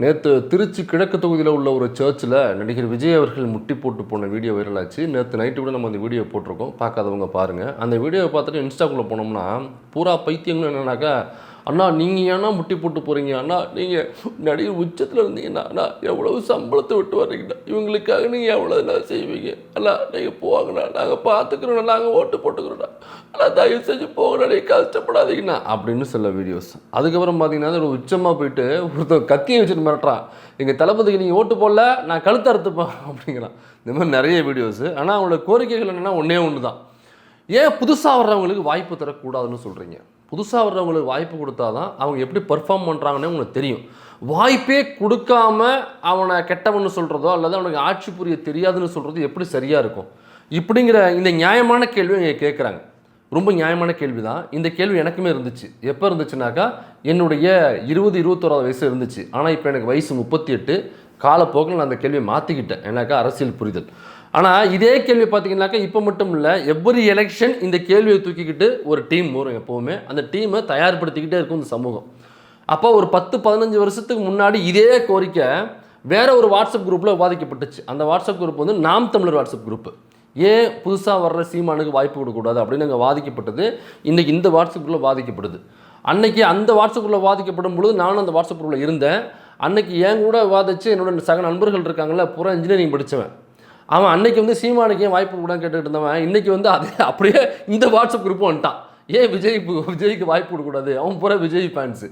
நேற்று திருச்சி கிழக்கு தொகுதியில் உள்ள ஒரு சர்ச்சில் நடிகர் விஜய் அவர்கள் முட்டி போட்டு போன வீடியோ வைரல் ஆச்சு. நேற்று நைட்டு கூட நம்ம அந்த வீடியோ போட்டிருக்கோம், பார்க்காதவங்க பாருங்கள். அந்த வீடியோவை பார்த்துட்டு இன்ஸ்டாக்குள்ளே போனோம்னா பூரா பைத்தியங்கள் என்னன்னாக்கா, அண்ணா நீங்கள் ஏன்னா முட்டி போட்டு போகிறீங்க, அண்ணா நீங்கள் நடிகர் உச்சத்தில் இருந்தீங்கன்னா அண்ணா எவ்வளவு சம்பளத்தை விட்டு வர்றீங்கண்ணா, இவங்களுக்காக நீங்கள் எவ்வளோ என்ன செய்வீங்க அண்ணா, நீங்கள் போவாங்கண்ணா, நாங்கள் பார்த்துக்குறோண்ணா, நாங்கள் ஓட்டு போட்டுக்கிறோண்ணா, அண்ணா தயவு செஞ்சு போங்கண்ணா, நீங்கள் கஷ்டப்படாதீங்கண்ணா அப்படின்னு சில வீடியோஸ். அதுக்கப்புறம் பார்த்தீங்கன்னா ஒரு உச்சமாக போயிட்டு ஒருத்தர் கத்தியை வச்சுட்டு மிரட்டுறான், எங்கள் தளபதிக்கு நீங்கள் ஓட்டு போடல நான் கழுத்தை அறுத்துப்பேன் அப்படிங்கிறான். இந்த மாதிரி நிறைய வீடியோஸு. ஆனால் அவங்களோட கோரிக்கைகள் என்னென்னா ஒன்று தான், ஏன் புதுசாக வர்றவங்களுக்கு வாய்ப்பு தரக்கூடாதுன்னு சொல்கிறீங்க? புதுசாக வர்றவங்களுக்கு வாய்ப்பு கொடுத்தா தான் அவங்க எப்படி பர்ஃபார்ம் பண்ணுறாங்கன்னு உங்களுக்கு தெரியும். வாய்ப்பே கொடுக்காம அவனை கெட்டவன்னு சொல்கிறதோ அல்லது அவனுக்கு ஆட்சி புரிய தெரியாதுன்னு சொல்கிறது எப்படி சரியாக இருக்கும்? இப்படிங்கிற இந்த நியாயமான கேள்வி இங்கே கேட்குறாங்க. ரொம்ப நியாயமான கேள்வி தான். இந்த கேள்வி எனக்குமே இருந்துச்சு. எப்போ இருந்துச்சுனாக்கா, என்னுடைய 20-21 வயசு இருந்துச்சு. ஆனால் இப்போ எனக்கு வயசு 38. காலப்போக்கில் நான் அந்த கேள்வியை மாற்றிக்கிட்டேன். ஏன்னாக்கா அரசியல் புரிதல். ஆனால் இதே கேள்வி பார்த்தீங்கன்னாக்கா இப்போ மட்டும் இல்லை, எவ்வரி எலெக்ஷன் இந்த கேள்வியை தூக்கிக்கிட்டு ஒரு டீம் வரும். எப்போவுமே அந்த டீமை தயார்படுத்திக்கிட்டே இருக்கும் இந்த சமூகம். அப்போ ஒரு 10-15 வருஷத்துக்கு முன்னாடி இதே கோரிக்கை வேற ஒரு வாட்ஸ்அப் குரூப்பில் விவாதிக்கப்பட்டுச்சு. அந்த வாட்ஸ்அப் குரூப் வந்து நாம் தமிழர் வாட்ஸ்அப் குரூப்பு. ஏன் புதுசாக வர்ற சீமானுக்கு வாய்ப்பு கொடுக்கக்கூடாது அப்படின்னு அங்கே வாதிக்கப்பட்டது. இன்றைக்கி இந்த வாட்ஸ்அப் குரூப்பில் வாதிக்கப்படுது. அன்னைக்கு அந்த வாட்ஸ்அப் குரூப்பில் வாதிக்கப்படும் பொழுது நானும் அந்த வாட்ஸ்அப் குரூப்பில் இருந்தேன். அன்னைக்கு என் கூட விவாதிச்சு என்னோட சக நண்பர்கள் இருக்காங்களே, பூரா இன்ஜினியரிங் படித்தவன். அவன் அன்னைக்கு வந்து சீமானுக்கு ஏன் வாய்ப்பு கூட கேட்டுக்கிட்டு இருந்தவன் இன்றைக்கி வந்து அதே அப்படியே இந்த வாட்ஸ்அப் குரூப்பும் வந்துட்டான். ஏன் விஜய்க்கு வாய்ப்பு கொடுக்கக்கூடாது? அவன் பூரா விஜய் ஃபேன்ஸு.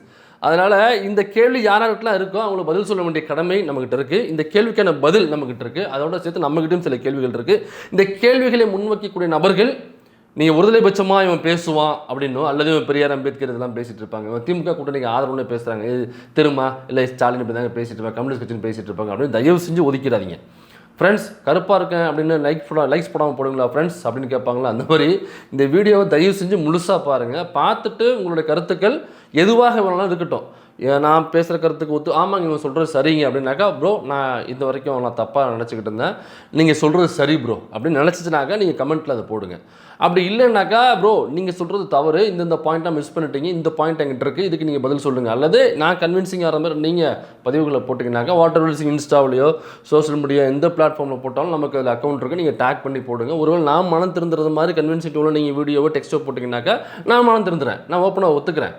அதனால் இந்த கேள்வி யாராருக்கெல்லாம் இருக்கோ அவங்களுக்கு பதில் சொல்ல வேண்டிய கடமை நம்மகிட்ட இருக்குது. இந்த கேள்விக்கான பதில் நம்மகிட்ட இருக்குது. அதோட சேர்த்து நம்மகிட்டையும் சில கேள்விகள் இருக்குது. இந்த கேள்விகளை முன்வைக்கக்கூடிய நபர்கள், நீங்கள் ஒருதலைபட்சமாக இவன் பேசுவான் அப்படின்னும் அல்லது இவன் பெரியார் அம்பேத்கர் இதெல்லாம் பேசிகிட்டு இருப்பாங்க, இவன் திமுக கூட்டணிக்கு ஆதரவுன்னு பேசுகிறாங்க, திருமா இல்லை ஸ்டாலின் இப்படி தாங்க பேசிகிட்டு இருப்பாங்க, கம்யூனிஸ்ட் கட்சின்னு பேசிகிட்டு இருப்பாங்க அப்படின்னு தயவு செஞ்சு ஒதுக்கிடாதீங்க. ஃப்ரெண்ட்ஸ், கருப்பாக இருக்கேன் அப்படின்னு லைக்ஸ் போடாமல் போடுங்களா ஃப்ரெண்ட்ஸ் அப்படின்னு கேட்பாங்களா, அந்த மாதிரி இந்த வீடியோவை தயவு செஞ்சு முழுசாக பாருங்கள். பார்த்துட்டு உங்களுடைய கருத்துக்கள் எதுவாக வேணாலும் இருக்கட்டும். நான் பேசுகிற கருத்துக்கு ஒத்து ஆமாங்க இவங்க சொல்கிறது சரிங்க அப்படின்னாக்கா, ப்ரோ நான் இது வரைக்கும் நான் தப்பாக நினச்சிக்கிட்டு இருந்தேன், நீங்கள் சொல்கிறது சரி ப்ரோ அப்படின்னு நினச்சிச்சுனாக்கா நீங்கள் கமெண்ட்டில் அதை போடுங்க. அப்படி இல்லைன்னாக்கா, ப்ரோ நீங்கள் சொல்கிறது தவறு, இந்த பாயிண்ட்டாக மிஸ் பண்ணிட்டீங்க, இந்த பாயிண்ட் எங்கிட்ட இருக்குது, இதுக்கு நீங்கள் பதில் சொல்லுங்கள், அல்லது நான் கன்வின்சிங் ஆகிற மாதிரி நீங்கள் பதிவுகளை போட்டிங்கனாக்கா, வாட்டர் வில்சிங் இன்ஸ்டாவிலையோ சோஷியல் மீடியா எந்த பிளாட்ஃபார்மில் போட்டாலும் நமக்கு அதில் அக்கௌண்ட் இருக்குது, நீங்கள் டேக் பண்ணி போடுங்க. ஒருவேளை நான் மனம் திருந்துறது மாதிரி கன்வின்சிங் டூலில் நீங்கள் வீடியோவோ டெக்ஸ்ட்டோ போட்டிங்கனாக்கா நான் மனம் திருந்துறேன், நான் ஓப்பனாக ஒத்துக்கிறேன்.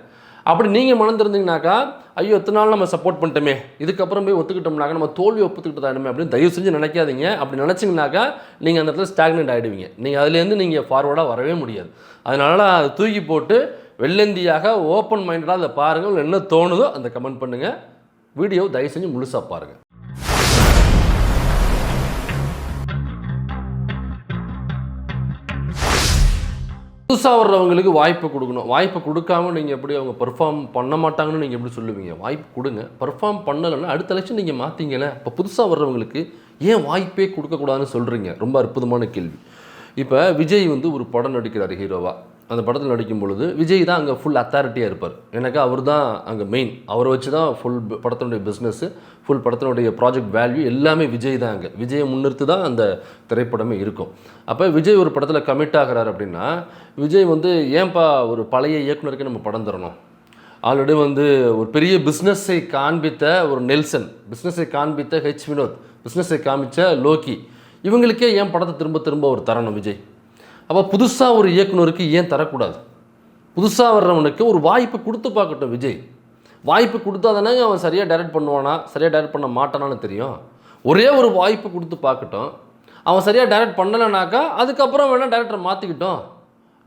அப்படி நீங்கள் மனம் திறந்தீங்கனாக்கா, ஐயோ எத்தனை நாள் நம்ம சப்போர்ட் பண்ணிட்டோமே, இதுக்கப்புறம் போய் ஒத்துக்கிட்டோம்னாக்கா நம்ம தோல்வி ஒப்புத்துக்கிட்டு தானுமே அப்படின்னு தயவு செஞ்சு நினைக்காதீங்க. அப்படி நினச்சிங்கனாக்கா நீங்கள் அந்த இடத்துல ஸ்டாக்னெண்ட் ஆகிடுவீங்க. நீங்கள் அதுலேருந்து நீங்கள் ஃபார்வர்டாக வரவே முடியாது. அதனால் அதை தூக்கி போட்டு வெள்ளந்தியாக ஓப்பன் மைண்டடாக அதை பாருங்கள். என்ன தோணுதோ அந்த கமெண்ட் பண்ணுங்கள். வீடியோ தயவு செஞ்சு முழுசாக பாருங்கள். புதுசாக வர்றவங்களுக்கு வாய்ப்பு கொடுக்கணும். வாய்ப்பு கொடுக்காம நீங்கள் எப்படி அவங்க பர்ஃபார்ம் பண்ண மாட்டாங்கன்னு நீங்கள் எப்படி சொல்லுவீங்க? வாய்ப்பு கொடுங்க. பர்ஃபார்ம் பண்ணலைன்னா அடுத்த லட்சம் நீங்கள் மாற்றிங்களே. இப்போ புதுசாக வர்றவங்களுக்கு ஏன் வாய்ப்பே கொடுக்கக்கூடாதுன்னு சொல்கிறீங்க? ரொம்ப அற்புதமான கேள்வி. இப்போ விஜய் வந்து ஒரு படம் நடிக்கிறார் ஹீரோவாக. அந்த படத்தில் நடிக்கும் பொழுது விஜய் தான் அங்கே ஃபுல் அத்தாரிட்டியாக இருப்பார். எனக்கு அவர் தான் அங்கே மெயின். அவரை வச்சு தான் ஃபுல் படத்தினுடைய பிஸ்னஸ்ஸு, ஃபுல் படத்தினுடைய ப்ராஜெக்ட் வேல்யூ எல்லாமே விஜய் தான். அங்கே விஜயை முன்னிறுத்து தான் அந்த திரைப்படமே இருக்கும். அப்போ விஜய் ஒரு படத்தில் கமிட் ஆகிறார் அப்படின்னா, விஜய் வந்து ஏன்பா ஒரு பழைய இயக்குனருக்கு நம்ம படம் தரணும்? ஆல்ரெடி வந்து ஒரு பெரிய பிஸ்னஸை காண்பித்த ஒரு நெல்சன், பிஸ்னஸை காண்பித்த ஹெச் வினோத், பிஸ்னஸை காமிச்ச லோக்கி, இவங்களுக்கே ஏன் படத்தை திரும்ப திரும்ப ஒரு தரணும் விஜய்? அப்போ புதுசாக ஒரு இயக்குனருக்கு ஏன் தரக்கூடாது? புதுசாக வர்றவனுக்கு ஒரு வாய்ப்பு கொடுத்து பார்க்கட்டும் விஜய். வாய்ப்பு கொடுத்தா தானே அவன் சரியாக டைரக்ட் பண்ணுவானா, சரியாக டைரக்ட் பண்ண மாட்டானான்னு தெரியும். ஒரே ஒரு வாய்ப்பு கொடுத்து பார்க்கட்டும். அவன் சரியாக டைரக்ட் பண்ணலைனாக்கா அதுக்கப்புறம் வேணால் டைரக்டரை மாற்றிக்கிட்டோம்.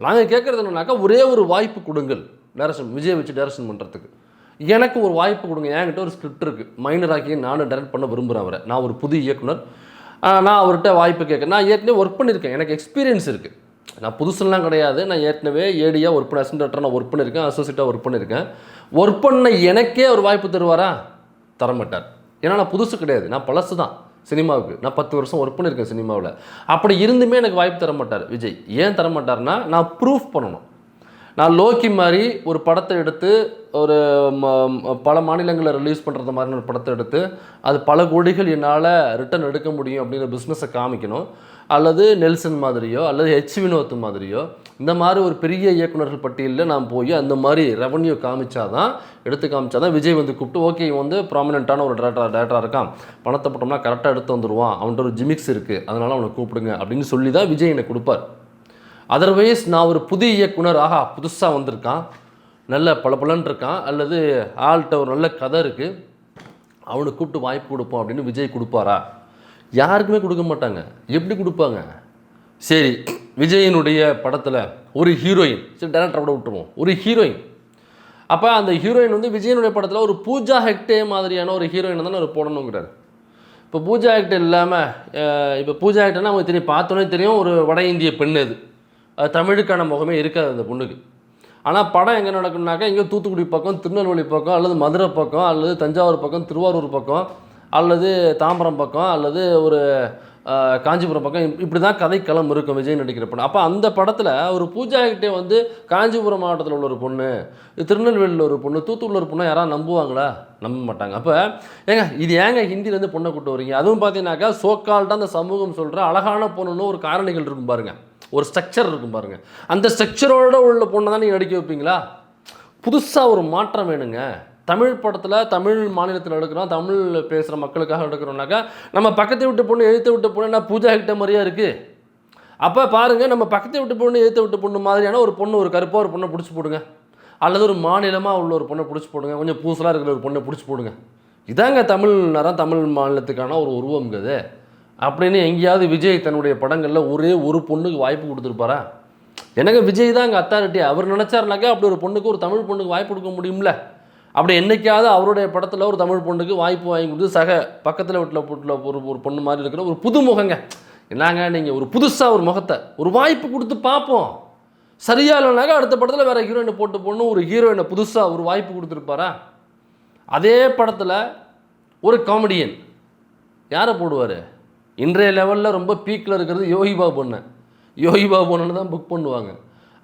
நாங்கள் கேட்குறது என்னன்னாக்கா, ஒரே ஒரு வாய்ப்பு கொடுங்கள் டைரக்ஷன், விஜய் வச்சு டைரக்ஷன் பண்ணுறதுக்கு. எனக்கு ஒரு வாய்ப்பு கொடுங்க. என்கிட்ட ஒரு ஸ்கிரிப்ட் இருக்குது, மைனராக்கி நானும் டைரக்ட் பண்ண விரும்புகிறேன் அவரை. நான் ஒரு புது இயக்குனர், நான் அவர்கிட்ட வாய்ப்பு கேட்குறேன். நான் ஏற்கனவே ஒர்க் பண்ணியிருக்கேன், எனக்கு எக்ஸ்பீரியன்ஸ் இருக்குது. நான் புதுசுலாம் கிடையாது. நான் ஏற்கனவே ஏடியாக ஒர்க் பண்ண, அசிஸ்டன்ட் டைரக்டராக நான் ஒர்க் பண்ணியிருக்கேன், அசோசியேட்டாக ஒர்க் பண்ணியிருக்கேன். ஒர்க் பண்ண எனக்கே ஒரு வாய்ப்பு தருவாரா? தரமாட்டார். ஏன்னா நான் புதுசு கிடையாது, நான் பழசு தான் சினிமாவுக்கு. நான் 10 வருஷம் ஒர்க் பண்ணியிருக்கேன் சினிமாவில். அப்படி இருந்துமே எனக்கு வாய்ப்பு தர மாட்டார் விஜய். ஏன் தர மாட்டார்னா, நான் ப்ரூஃப் பண்ணணும். நான் லோக்கி மாதிரி ஒரு படத்தை எடுத்து ஒரு பல மாநிலங்களில் ரிலீஸ் பண்ணுறது மாதிரி ஒரு படத்தை எடுத்து அது பல கோடிகள் என்னால் ரிட்டர்ன் எடுக்க முடியும் அப்படிங்கிற பிஸ்னஸை காமிக்கணும். அல்லது நெல்சன் மாதிரியோ அல்லது வினோத் மாதிரியோ இந்த மாதிரி ஒரு பெரிய இயக்குநர்கள் பட்டியலில் நான் போய் அந்த மாதிரி ரெவன்யூ எடுத்து காமிச்சாதான் விஜய் வந்து கூப்பிட்டு ஓகே இவன் வந்து ப்ராமினெண்ட்டான ஒரு டேரக்டராக இருக்கான், பணத்தை போட்டோம்னா கரெக்டாக எடுத்து வந்துடுவான், அவன்கிட்ட ஒரு ஜிமிக்ஸ் இருக்குது, அதனால் அவனை கூப்பிடுங்க அப்படின்னு சொல்லி தான் விஜய் என்னை கொடுப்பார். அதர்வைஸ் நான் ஒரு புதிய இயக்குனர், ஆஹா புதுசாக வந்திருக்கான், நல்ல பளபளன்னு இருக்கான், அல்லது ஆள்கிட்ட ஒரு நல்ல கதை இருக்குது, அவனுக்கு கூப்பிட்டு வாய்ப்பு கொடுப்போம் அப்படின்னு விஜய் கொடுப்பாரா? யாருக்குமே கொடுக்க மாட்டாங்க. எப்படி கொடுப்பாங்க? சரி, விஜயினுடைய படத்தில் ஒரு ஹீரோயின், சரி டேரக்டரை கூட விட்டுருவோம், ஒரு ஹீரோயின். அப்போ அந்த ஹீரோயின் வந்து விஜயனுடைய படத்தில் ஒரு பூஜா ஹெக்டே மாதிரியான ஒரு ஹீரோயினை தான் அவர் போடணுங்கிறார். இப்போ பூஜா ஹெக்டே இல்லாமல், இப்போ பூஜா ஹெக்டேன்னா அவங்க தெரியும், பார்த்தோன்னே தெரியும் ஒரு வட இந்திய பெண். அது தமிழுக்கான முகமே இருக்காது அந்த பொண்ணுக்கு. ஆனால் படம் எங்கே நடக்கணுனாக்கா இங்கே தூத்துக்குடி பக்கம், திருநெல்வேலி பக்கம், அல்லது மதுரை பக்கம், அல்லது தஞ்சாவூர் பக்கம், திருவாரூர் பக்கம், அல்லது தாம்பரம் பக்கம், அல்லது ஒரு காஞ்சிபுரம் பக்கம், இப்படி தான் கதைக்களம் இருக்கும் விஜய் நடிக்கிற படம். அப்போ அந்த படத்தில் ஒரு பூஜா ஹெக்டே வந்து காஞ்சிபுரம் மாவட்டத்தில் உள்ள ஒரு பொண்ணு, திருநெல்வேலியில் ஒரு பொண்ணு, தூத்துக்குடியில் ஒரு பொண்ணு யாராவது நம்புவாங்களா? நம்ப மாட்டாங்க. அப்போ இது ஏங்க ஹிந்திலேருந்து பொண்ணை கூட்டு வரீங்க? அதுவும் பார்த்தீங்கன்னாக்கா சோக்கால்ட்டாக அந்த சமூகம் சொல்கிற அழகான பொண்ணுன்னு ஒரு காரணிகள் இருக்கும் பாருங்கள், ஒரு ஸ்ட்ரக்சர் இருக்கும் பாருங்கள். அந்த ஸ்ட்ரக்சரோடு உள்ள பொண்ணை தான் நீங்கள் நடிக்க வைப்பீங்களா? புதுசாக ஒரு மாற்றம் வேணுங்க. தமிழ் படத்தில் தமிழ் மாநிலத்தில் எடுக்கிறோம், தமிழ் பேசுகிற மக்களுக்காக எடுக்கிறோம்னாக்கா நம்ம பக்கத்தை விட்டு பொண்ணு எழுத்து விட்டு பொண்ணு என்ன பூஜா ஹெக்டே மாதிரியா இருக்குது? அப்போ பாருங்கள், நம்ம பக்கத்தை விட்டு பொண்ணு எழுத்து விட்டு பொண்ணு மாதிரியான ஒரு பொண்ணு, ஒரு கருப்பாக ஒரு பொண்ணை பிடிச்சி போடுங்க, அல்லது ஒரு மாநிலமாக உள்ள ஒரு பொண்ணை பிடிச்சி போடுங்க, கொஞ்சம் பூசலாக இருக்கிற ஒரு பொண்ணை பிடிச்சி போடுங்க. இதாங்க தமிழ் மாநிலத்துக்கான ஒரு உருவம்ங்கிறது. அப்படின்னு எங்கேயாவது விஜய் தன்னுடைய படங்களில் ஒரே ஒரு பொண்ணுக்கு வாய்ப்பு கொடுத்துருப்பாரா? எனக்கு விஜய் தான் அங்கே அத்தாரிட்டி. அவர் நினச்சாருனாக்கா அப்படி ஒரு பொண்ணுக்கு, ஒரு தமிழ் பொண்ணுக்கு வாய்ப்பு கொடுக்க முடியும்ல. அப்படி என்றைக்காவது அவருடைய படத்தில் ஒரு தமிழ் பொண்ணுக்கு வாய்ப்பு வாங்கி கொடுத்து பக்கத்தில் வீட்டில் ஒரு பொண்ணு மாதிரி இருக்கிற ஒரு புது முகங்க, என்னங்க நீங்கள் ஒரு புதுசாக ஒரு முகத்தை ஒரு வாய்ப்பு கொடுத்து பார்ப்போம். சரியா இல்லைனாக்கா அடுத்த படத்தில் வேறு ஹீரோயினை போட்டு பொண்ணு ஒரு ஹீரோயினை புதுசாக ஒரு வாய்ப்பு கொடுத்துருப்பாரா? அதே படத்தில் ஒரு காமெடியன் யாரை போடுவார்? இன்றைய லெவலில் ரொம்ப பீக்கில் இருக்கிறது யோகி பாபு தான் புக் பண்ணுவாங்க.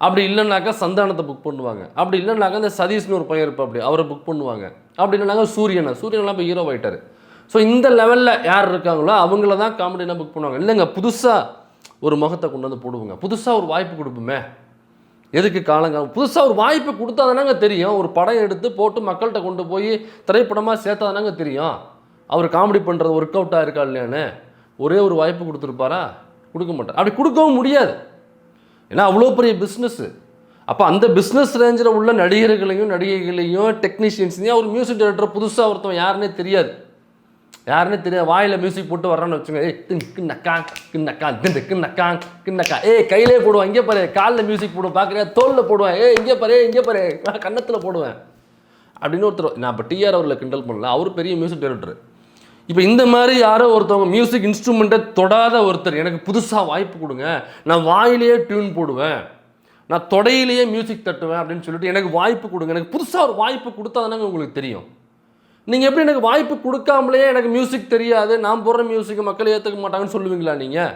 அப்படி இல்லைனாக்கா சந்தானத்தை புக் பண்ணுவாங்க. அப்படி இல்லைனாக்கா இந்த சதீஷ்னு ஒரு பையன் இருப்பா, அப்படி அவரை புக் பண்ணுவாங்க. அப்படி இல்லைனாக்கா சூரியன்லாம் இப்போ ஹீரோ ஆகிட்டார். ஸோ இந்த லெவலில் யார் இருக்காங்களோ அவங்கள தான் காமெடினா புக் பண்ணுவாங்க. இல்லைங்க, புதுசாக ஒரு முகத்தை கொண்டு வந்து போடுவாங்க, புதுசாக ஒரு வாய்ப்பு கொடுப்போமே. எதுக்கு புதுசாக ஒரு வாய்ப்பு கொடுத்தா தானங்க தெரியும். ஒரு படம் எடுத்து போட்டு மக்கள்கிட்ட கொண்டு போய் திரைப்படமாக சேர்த்தா தானங்க தெரியும் அவர் காமெடி பண்ணுறது ஒர்க் அவுட்டாக இருக்கா இல்லையான்னு. ஒரே ஒரு வாய்ப்பு கொடுத்துருப்பாரா? கொடுக்க மாட்டார். அப்படி கொடுக்கவும் முடியாது, ஏன்னா அவ்வளோ பெரிய பிஸ்னஸ்ஸு. அப்போ அந்த பிஸ்னஸ் ரேஞ்சில் உள்ள நடிகைகளையும் டெக்னீஷியன்ஸையும் ஒரு மியூசிக் டைரக்டர் புதுசாக ஒருத்தவன் யாருன்னே தெரியாது. வாயில் மியூசிக் போட்டு வர்றான்னு வச்சுங்க, கையிலே போடுவான், இங்கே பாரு, காலில் மியூசிக் போடுவேன், பார்க்குறியா, தோலில் போடுவேன், இங்கே பாரு கன்னத்தில் போடுவேன் அப்படின்னு ஒருத்தர். நான் இப்போ டிஆர் அவரில் கிண்டல் பண்ணல, அவர் பெரிய மியூசிக் டைரக்டர். இப்போ இந்த மாதிரி யாரோ ஒருத்தவங்க மியூசிக் இன்ஸ்ட்ருமெண்ட்டை தொடாத ஒருத்தர் எனக்கு புதுசாக வாய்ப்பு கொடுங்க, நான் வாயிலேயே டியூன் போடுவேன், நான் தொடையிலேயே மியூசிக் தட்டுவேன் அப்படின்னு சொல்லிட்டு எனக்கு வாய்ப்பு கொடுங்க. எனக்கு புதுசாக ஒரு வாய்ப்பு கொடுத்தா தானே உங்களுக்கு தெரியும். நீங்கள் எப்படி எனக்கு வாய்ப்பு கொடுக்காமலே எனக்கு மியூசிக் தெரியாது, நான் போடுற மியூசிக்கை மக்கள் ஏற்றுக்க மாட்டாங்கன்னு சொல்லுவீங்களா நீங்கள்?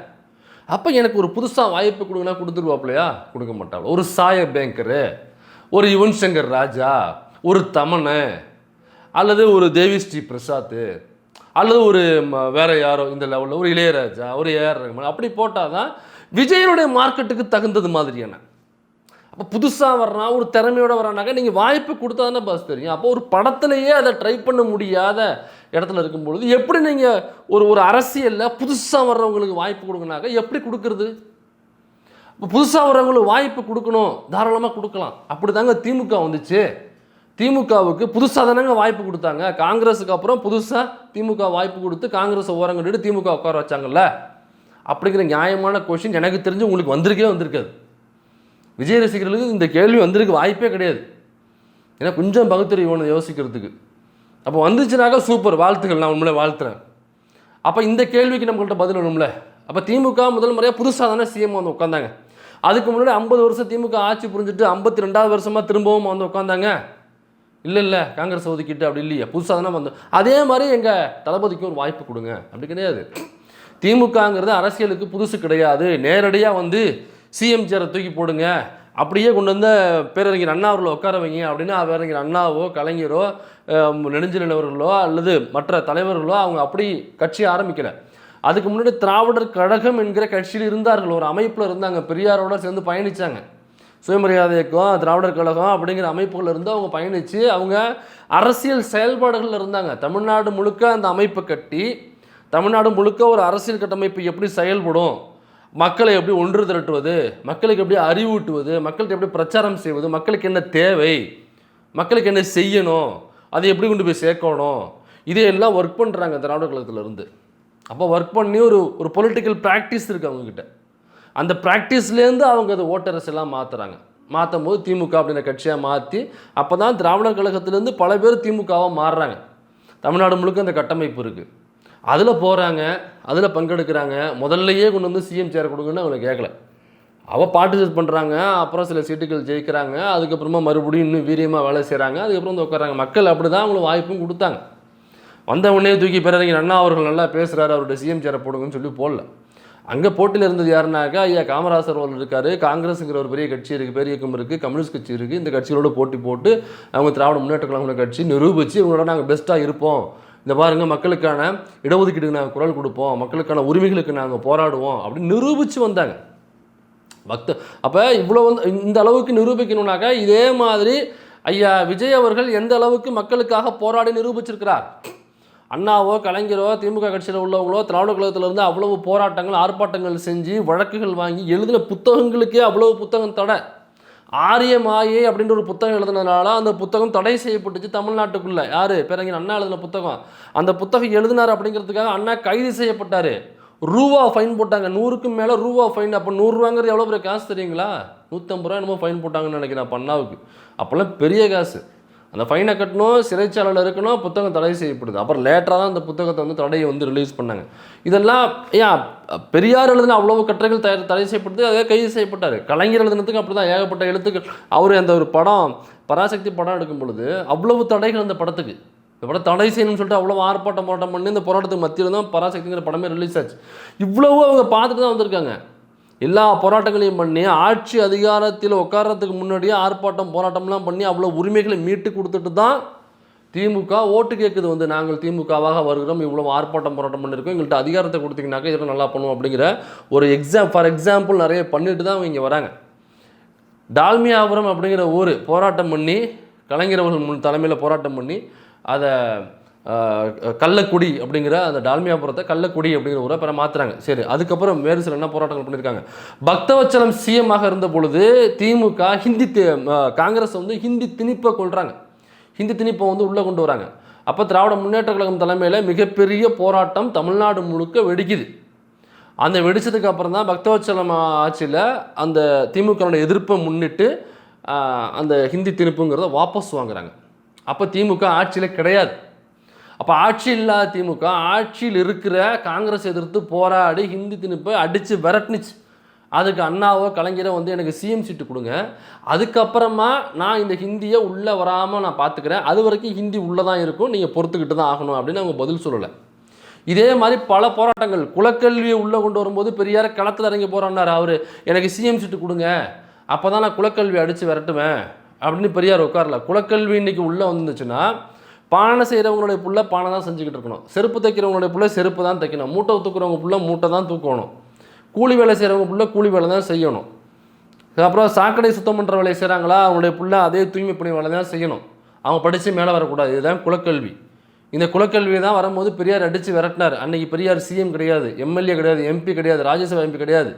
அப்போ எனக்கு ஒரு புதுசாக வாய்ப்பு கொடுங்கன்னா கொடுத்துருவாப்லையா? கொடுக்க மாட்டாங்க. ஒரு சாய பேங்கரு, ஒரு யுவன் சங்கர் ராஜா, ஒரு தமனை, அல்லது ஒரு தேவி ஸ்ரீ பிரசாத், அல்லது ஒரு வேறு யாரோ இந்த லெவலில் ஒரு இளையராஜா, ஒரு ஏஆர் ரஹ்மான், அப்படி போட்டால் தான் விஜயனுடைய மார்க்கெட்டுக்கு தகுந்தது மாதிரியான. அப்போ புதுசாக வர்றான், ஒரு திறமையோடு வரானாக்கா நீங்கள் வாய்ப்பு கொடுத்தா தானே பாஸ் தெரியும். அப்போ ஒரு படத்துலையே அதை ட்ரை பண்ண முடியாத இடத்துல இருக்கும்பொழுது எப்படி நீங்கள் ஒரு அரசியலில் புதுசாக வர்றவங்களுக்கு வாய்ப்பு கொடுக்கணாக்கா எப்படி கொடுக்குறது? இப்போ புதுசாக வர்றவங்களுக்கு வாய்ப்பு கொடுக்கணும், தாராளமாக கொடுக்கலாம். அப்படி தாங்க திமுக வந்துச்சு. திமுகவுக்கு புதுசாக தானேங்க வாய்ப்பு கொடுத்தாங்க. காங்கிரஸுக்கு அப்புறம் புதுசாக திமுக வாய்ப்பு கொடுத்து காங்கிரஸை ஓரங்கட்டிட்டு திமுக உட்கார வச்சாங்கல்ல. அப்படிங்கிற நியாயமான கொஷின் எனக்கு தெரிஞ்சு உங்களுக்கு வந்திருக்காது. விஜய் ரசிகர்களுக்கு இந்த கேள்வி வந்திருக்க வாய்ப்பே கிடையாது. ஏன்னா கொஞ்சம் பகுத்தறிவு வேணும் யோசிக்கிறதுக்கு. அப்போ வந்துச்சுனாக்கா சூப்பர், வாழ்த்துக்கள், நான் உண்மையிலே வாழ்த்துறேன். அப்போ இந்த கேள்விக்கு நம்மள்கிட்ட பதில் வேணும்ல. அப்போ திமுக முதல் முறையாக புதுசாக தானே சிஎம் வந்து உட்காந்தாங்க. அதுக்கு முன்னாடி 50 வருஷம் திமுக ஆட்சி புரிஞ்சுட்டு 52வது வருஷமாக திரும்பவும் வந்து உட்காந்தாங்க. இல்லை காங்கிரஸ் ஒதுக்கிட்டு அப்படி இல்லையா, புதுசாக தானே வந்தோம். அதே மாதிரி எங்கள் தளபதிக்கு ஒரு வாய்ப்பு கொடுங்க, அப்படி கிடையாது. திமுகங்கிறது அரசியலுக்கு புதுசு கிடையாது. நேரடியாக வந்து சிஎம் சேரை தூக்கி போடுங்க, அப்படியே கொண்டு வந்த பேரறிஞர் அண்ணா அவர்களை உட்கார வைங்க அப்படின்னா பேரறிஞர் அண்ணாவோ கலைஞரோ நெடுஞ்செழியனவர்களோ அல்லது மற்ற தலைவர்களோ அவங்க அப்படி கட்சி ஆரம்பிக்கலை. அதுக்கு முன்னாடி திராவிடர் கழகம் என்கிற கட்சியில் இருந்தார்கள், ஒரு அமைப்பில் இருந்தாங்க, பெரியாரோட சேர்ந்து பயணித்தாங்க. சுயமரியாதை இயக்கம், திராவிடர் கழகம் அப்படிங்கிற அமைப்புகள் இருந்து அவங்க பயணித்து அவங்க அரசியல் செயல்பாடுகளில் இருந்தாங்க. தமிழ்நாடு முழுக்க அந்த அமைப்பை கட்டி தமிழ்நாடு முழுக்க ஒரு அரசியல் கட்டமைப்பு எப்படி செயல்படும், மக்களை எப்படி ஒன்று திரட்டுவது, மக்களுக்கு எப்படி அறிவூட்டுவது, மக்களுக்கு எப்படி பிரச்சாரம் செய்வது, மக்களுக்கு என்ன தேவை, மக்களுக்கு என்ன செய்யணும், அதை எப்படி கொண்டு போய் சேர்க்கணும், இதையெல்லாம் ஒர்க் பண்ணுறாங்க திராவிடர் கழகத்திலேருந்து. அப்போ ஒர்க் பண்ணி ஒரு பொலிட்டிக்கல் ப்ராக்டிஸ் இருக்குது அவங்கக்கிட்ட. அந்த ப்ராக்டிஸ்லேருந்து அவங்க அதை ஓட்டரசு எல்லாம் மாற்றுறாங்க. மாற்றும் போது திமுக அப்படின்ற கட்சியாக மாற்றி அப்போ தான் திராவிடர் கழகத்திலேருந்து பல பேர் திமுகவாக மாறுறாங்க. தமிழ்நாடு முழுக்க அந்த கட்டமைப்பு இருக்குது. அதில் போகிறாங்க, அதில் பங்கெடுக்கிறாங்க. முதல்லையே கொண்டு வந்து சிஎம் சேர கொடுங்கன்னு அவங்களை கேட்கல. அவள் பார்ட்டிசிபேட் பண்ணுறாங்க, அப்புறம் சில சீட்டுகள் ஜெயிக்கிறாங்க, அதுக்கப்புறமா மறுபடியும் இன்னும் வீரியமாக வேலை செய்கிறாங்க, அதுக்கப்புறம் வந்து உட்காராங்க. மக்கள் அப்படி தான் அவங்களுக்கு வாய்ப்பும் கொடுத்தாங்க. வந்த உடனே தூக்கி பேரறிஞர் அண்ணா அவர்கள் நல்லா பேசுகிறாரு, அவருடைய சிஎம் சேர போடுங்கன்னு சொல்லி போடல. அங்கே போட்டியில் இருந்தது யாருனாக்கா, ஐயா காமராசர் அவர்கள் இருக்கார், காங்கிரஸுங்கிற ஒரு பெரிய கட்சி இருக்குது, பெரிய இயக்கம் இருக்குது, கம்யூனிஸ்ட் கட்சி இருக்குது. இந்த கட்சிகளோட போட்டி போட்டு அவங்க திராவிட முன்னேற்ற கழக கட்சி நிரூபித்து இவங்களோட நாங்கள் பெஸ்ட்டாக இருப்போம், இந்த பாருங்கள் மக்களுக்கான இடஒதுக்கீடுக்கு நாங்கள் குரல் கொடுப்போம், மக்களுக்கான உரிமைகளுக்கு நாங்கள் போராடுவோம் அப்படின்னு நிரூபித்து வந்தாங்க. அப்போ இவ்வளோ வந்து இந்த அளவுக்கு நிரூபிக்கணும்னாக்கா இதே மாதிரி ஐயா விஜய் அவர்கள் எந்த அளவுக்கு மக்களுக்காக போராடி நிரூபிச்சிருக்கிறார். அண்ணாவோ கலைஞரோ திமுக கட்சியில் உள்ளவங்களோ திராவிட கழகத்திலிருந்து அவ்வளவு போராட்டங்கள் ஆர்ப்பாட்டங்கள் செஞ்சு வழக்குகள் வாங்கி எழுதின புத்தகங்களுக்கே அவ்வளவு புத்தகம் தடை. ஆரிய மாயை அப்படின்ற ஒரு புத்தகம் எழுதுனதுனால அந்த புத்தகம் தடை செய்யப்பட்டுச்சு தமிழ்நாட்டுக்குள்ளே. யார்? பேரறிஞர் அண்ணா எழுதின புத்தகம். அந்த புத்தகம் எழுதினார் அப்படிங்கிறதுக்காக அண்ணா கைது செய்யப்பட்டார். ரூபா ஃபைன் போட்டாங்க, 100க்கும் மேலே ரூபா ஃபைன். அப்போ 100 ரூபாங்கிறது எவ்வளோ பெரிய காசு தெரியுங்களா? 150 ரூபா என்னமோ ஃபைன் போட்டாங்கன்னு நினைக்கிறேன் அப்போ அண்ணாவுக்கு. அப்போல்லாம் பெரிய காசு. அந்த ஃபைனை கட்டணும், சிறைச்சாலையில் இருக்கணும், புத்தகம் தடை செய்யப்படுது. அப்புறம் லேட்டராக தான் அந்த புத்தகத்தை வந்து தடையை வந்து ரிலீஸ் பண்ணாங்க. இதெல்லாம் ஏன் பெரியார் எழுதின அவ்வளவு கட்டுரைகள் தடை செய்யப்படுது, அதே கைது செய்யப்பட்டார். கலைஞர் எழுதினதுக்கு அப்படி தான் ஏகப்பட்ட எழுத்துக்கள். அவர் அந்த ஒரு படம் பராசக்தி படம் எடுக்கும் பொழுது அவ்வளவு தடைகள் அந்த படத்துக்கு. இந்த படம் தடை செய்யணும்னு சொல்லிட்டு அவ்வளோ ஆர்ப்பாட்டம் போராட்டம் பண்ணி இந்த போராட்டத்துக்கு மத்தியில் தான் பராசக்திங்கிற படமே ரிலீஸ் ஆச்சு. இவ்வளவு அவங்க பார்த்துட்டு தான் வந்திருக்காங்க. எல்லா போராட்டங்களையும் பண்ணி ஆட்சி அதிகாரத்தில் உட்காரத்துக்கு முன்னாடியே ஆர்ப்பாட்டம் போராட்டம்லாம் பண்ணி அவ்வளோ உரிமைகளை மீட்டு கொடுத்துட்டு தான் திமுக ஓட்டு கேட்குது. வந்து நாங்கள் திமுகவாக வருகிறோம், இவ்வளோ ஆர்ப்பாட்டம் போராட்டம் பண்ணியிருக்கோம், எங்கள்கிட்ட அதிகாரத்தை கொடுத்தீங்கன்னாக்கா இதெல்லாம் நல்லா பண்ணுவோம் அப்படிங்கிற ஒரு ஃபார் எக்ஸாம்பிள் நிறைய பண்ணிட்டு தான் அவங்க இங்கே வராங்க. டால்மியாபுரம் அப்படிங்கிற ஊர் போராட்டம் பண்ணி கலைஞரவர்கள் தலைமையில் போராட்டம் பண்ணி அதை கள்ளக்குடி அப்படிங்கிற அந்த டால்மியாபுரத்தை கள்ளக்குடி அப்படிங்கிற ஊரை அப்புறம் மாற்றுறாங்க. சரி, அதுக்கப்புறம் வேறு சில என்ன போராட்டங்கள் பண்ணியிருக்காங்க. பக்தவச்சலம் சிஎம்மாக இருந்த பொழுது திமுக காங்கிரஸ் வந்து ஹிந்தி திணிப்பை கொள்கிறாங்க, ஹிந்தி திணிப்பை வந்து உள்ளே கொண்டு வராங்க. அப்போ திராவிட முன்னேற்ற கழகம் தலைமையில் மிகப்பெரிய போராட்டம் தமிழ்நாடு முழுக்க வெடிக்குது. அந்த வெடிச்சதுக்கு அப்புறம் தான் பக்தவச்சலம் ஆட்சியில் அந்த திமுகவோட எதிர்ப்பை முன்னிட்டு அந்த ஹிந்தி திணிப்புங்கிறத வாபஸ் வாங்குறாங்க. அப்போ திமுக ஆட்சியில் கிடையாது. அப்போ ஆட்சி இல்லாத திமுக ஆட்சியில் இருக்கிற காங்கிரஸ் எதிர்த்து போராடி ஹிந்தி திணிப்பை அடித்து விரட்டுனுச்சு. அதுக்கு அண்ணாவோ கலைஞரோ வந்து எனக்கு சிஎம் சீட்டு கொடுங்க, அதுக்கப்புறமா நான் இந்த ஹிந்தியை உள்ளே வராமல் நான் பார்த்துக்கிறேன், அது வரைக்கும் ஹிந்தி உள்ளே தான் இருக்கும், நீங்கள் பொறுத்துக்கிட்டு தான் ஆகணும் அப்படின்னு அவங்க பதில் சொல்லலை. இதே மாதிரி பல போராட்டங்கள். குலக்கல்வியை உள்ளே கொண்டு வரும்போது பெரியார் களத்தில் இறங்கி போகிறான்னார். அவர் எனக்கு சிஎம் சீட்டு கொடுங்க, அப்போ தான் நான் குலக்கல்வி அடித்து விரட்டுவேன் அப்படின்னு பெரியார் உட்காரல. குலக்கல்வி இன்றைக்கி உள்ளே வந்துச்சுன்னா பானை செய்கிறவங்களுடைய புள்ள பானை தான் செஞ்சுக்கிட்டு இருக்கணும், செருப்பு தைக்கிறவங்களுடைய புள்ள செருப்பு தான் தைக்கணும், மூட்டை தூக்குறவங்க புள்ள மூட்டை தான் தூக்கணும், கூலி வேலை செய்கிறவங்க புள்ள கூலி வேலை தான் செய்யணும். அப்புறம் சாக்கடை சுத்தம் பண்ணுற வேலையை செய்கிறாங்களா, அவங்களுடைய புள்ள அதே தூய்மை பணி வேலை தான் செய்யணும், அவங்க படித்து மேலே வரக்கூடாது. இதுதான் குலக்கல்வி. இந்த குலக்கல்வி தான் வரும்போது பெரியார் அடித்து விரட்டினார். அன்றைக்கி பெரியார் சிஎம் கிடையாது, எம்எல்ஏ கிடையாது, எம்பி கிடையாது, ராஜ்யசபா எம்பி கிடையாது,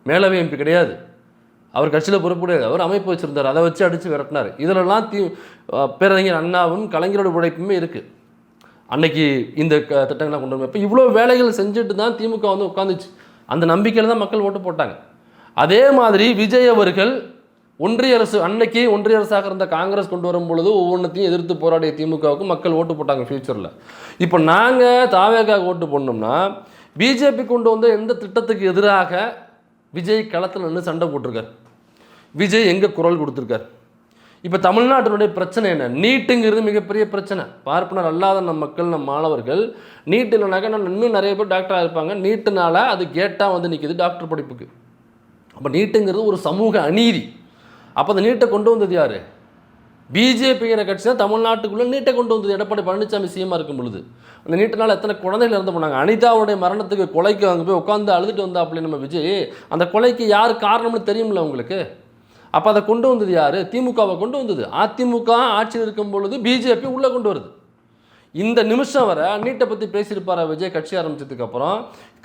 மேலவை எம்பி கிடையாது, அவர் கட்சியில் பொறுப்பு கிடையாது, அவர் அமைப்பு வச்சுருந்தார், அதை வச்சு அடித்து விரட்டினார். இதிலெல்லாம் பேரறிஞர் அண்ணாவும் கலைஞரோட உழைப்புமே இருக்குது. அன்னைக்கு இந்த திட்டங்கள்லாம் கொண்டு வரும். இப்போ இவ்வளோ வேலைகள் செஞ்சுட்டு தான் திமுக வந்து உட்காந்துச்சு. அந்த நம்பிக்கையில் தான் மக்கள் ஓட்டு போட்டாங்க. அதே மாதிரி விஜய் அவர்கள் ஒன்றிய அரசு அன்னைக்கு ஒன்றிய அரசாக இருந்த காங்கிரஸ் கொண்டு வரும் பொழுது ஒவ்வொன்றத்தையும் எதிர்த்து போராடிய திமுகவுக்கு மக்கள் ஓட்டு போட்டாங்க ஃபியூச்சரில். இப்போ நாங்கள் தாவேக்காக ஓட்டு போடணும்னா பிஜேபி கொண்டு வந்த எந்த திட்டத்துக்கு எதிராக விஜய் களத்தில் நின்று சண்டை போட்டிருக்கார், விஜய் எங்கே குரல் கொடுத்துருக்கார். இப்போ தமிழ்நாட்டினுடைய பிரச்சனை என்ன? நீட்டுங்கிறது மிகப்பெரிய பிரச்சனை. பார்ப்பனர் அல்லாத நம் மக்கள், நம் மாணவர்கள் நீட் இல்லைனாக்கா இன்னும் நிறைய பேர் டாக்டராக இருப்பாங்க. நீட்டுனால அது கேட்டால் வந்து நிற்கிது டாக்டர் படிப்புக்கு. அப்போ நீட்டுங்கிறது ஒரு சமூக அநீதி. அப்போ அந்த நீட்டை கொண்டு வந்தது யார்? பிஜேபிங்கிற கட்சி தான் தமிழ்நாட்டுக்குள்ளே நீட்டை கொண்டு வந்தது எடப்பாடி பழனிசாமி சிஎம்மாக இருக்கும் பொழுது. அந்த நீட்டினால் எத்தனை குழந்தைகள் இறந்து போனாங்க. அனிதாவுடைய மரணத்துக்கு கொலைக்கு அங்கே போய் உட்காந்து அழுதுட்டு வந்தா அப்படி நம்ம விஜய். அந்த கொலைக்கு யார் காரணம்னு தெரியுமில்ல உங்களுக்கு. அப்போ அதை கொண்டு வந்தது யார்? திமுகவை கொண்டு வந்தது. அதிமுக ஆட்சியில் இருக்கும் பொழுது பிஜேபி உள்ளே கொண்டு வருது. இந்த நிமிஷம் வரை நீட்டை பற்றி பேசியிருப்பார் விஜய் கட்சி ஆரம்பித்ததுக்கப்புறம்.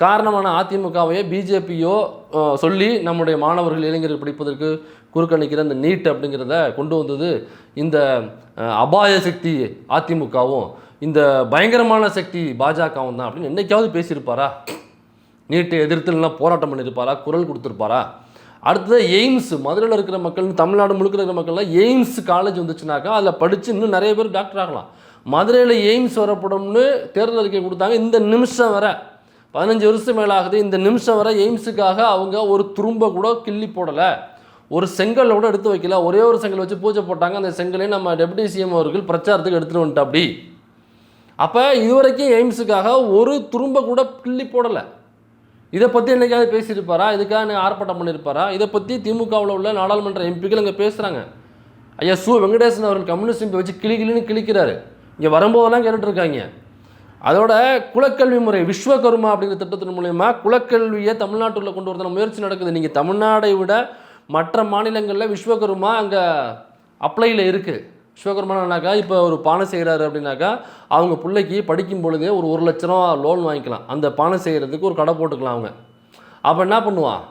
காரணமான அதிமுகவையோ பிஜேபியோ சொல்லி நம்முடைய மாணவர்கள் இளைஞர்கள் படிப்பதற்கு குறுக்கணிக்கிற இந்த நீட் அப்படிங்கிறத கொண்டு வந்தது இந்த அபாய சக்தி அதிமுகவும் இந்த பயங்கரமான சக்தி பாஜகவும் தான் அப்படின்னு என்றைக்காவது பேசியிருப்பாரா? நீட்டை எதிர்த்து இல்லைனா போராட்டம் பண்ணியிருப்பாரா? குரல் கொடுத்துருப்பாரா? அடுத்தது எய்ம்ஸ், மதுரையில் இருக்கிற மக்கள், தமிழ்நாடு முழுக்க இருக்கிற மக்கள்லாம் எய்ம்ஸ் காலேஜ் வந்துச்சுனாக்கா அதில் படித்து இன்னும் நிறைய பேர் டாக்டர் ஆகலாம். மதுரையில் எய்ம்ஸ் வரப்படும்னு தேர்தல் அறிக்கை கொடுத்தாங்க. இந்த நிமிஷம் வரை 15 வருஷம் மேலாகுது. இந்த நிமிஷம் வரை எய்ம்ஸுக்காக அவங்க ஒரு துரும்ப கூட கிள்ளி போடலை, ஒரு செங்கலை கூட எடுத்து வைக்கல. ஒரே ஒரு செங்கல் வச்சு பூஜை போட்டாங்க. அந்த செங்கலையும் நம்ம டெப்யூட்டி சிஎம் அவர்கள் பிரச்சாரத்துக்கு எடுத்துகிட்டு வந்துட்டா. அப்படி அப்போ இதுவரைக்கும் எய்ம்ஸுக்காக ஒரு துரும்ப கூட கிள்ளி போடலை. இதை பற்றி என்றைக்காவது பேசியிருப்பாரா? இதுக்காக ஆர்ப்பாட்டம் பண்ணியிருப்பாரா? இதை பற்றி திமுகவில் உள்ள நாடாளுமன்ற எம்பிக்கள் இங்கே பேசுகிறாங்க. ஐயா வெங்கடேசன் அவர்கள் கம்யூனிஸ்ட் எம்பி வச்சு கிளின்னு கிளிக்கிறாரு. இங்கே வரும்போதெல்லாம் கேட்டுட்ருக்காங்க. அதோட குலக்கல்வி முறை விஸ்வகர்மா அப்படிங்கிற திட்டத்தின் மூலயமா குலக்கல்வியை தமிழ்நாட்டில் கொண்டு வரதான முயற்சி நடக்குது. நீங்கள் தமிழ்நாடை விட மற்ற மாநிலங்களில் விஸ்வகர்மா அங்கே அப்ளையில் இருக்குது. விஸ்வகர்மானாக்கா இப்போ ஒரு பானை செய்கிறாரு அப்படின்னாக்கா அவங்க பிள்ளைக்கு படிக்கும் பொழுதே ஒரு 1 லட்ச ரூபா லோன் வாங்கிக்கலாம். அந்த பானை செய்கிறதுக்கு ஒரு கடை போட்டுக்கலாம் அவங்க. அப்போ என்ன பண்ணுவான்?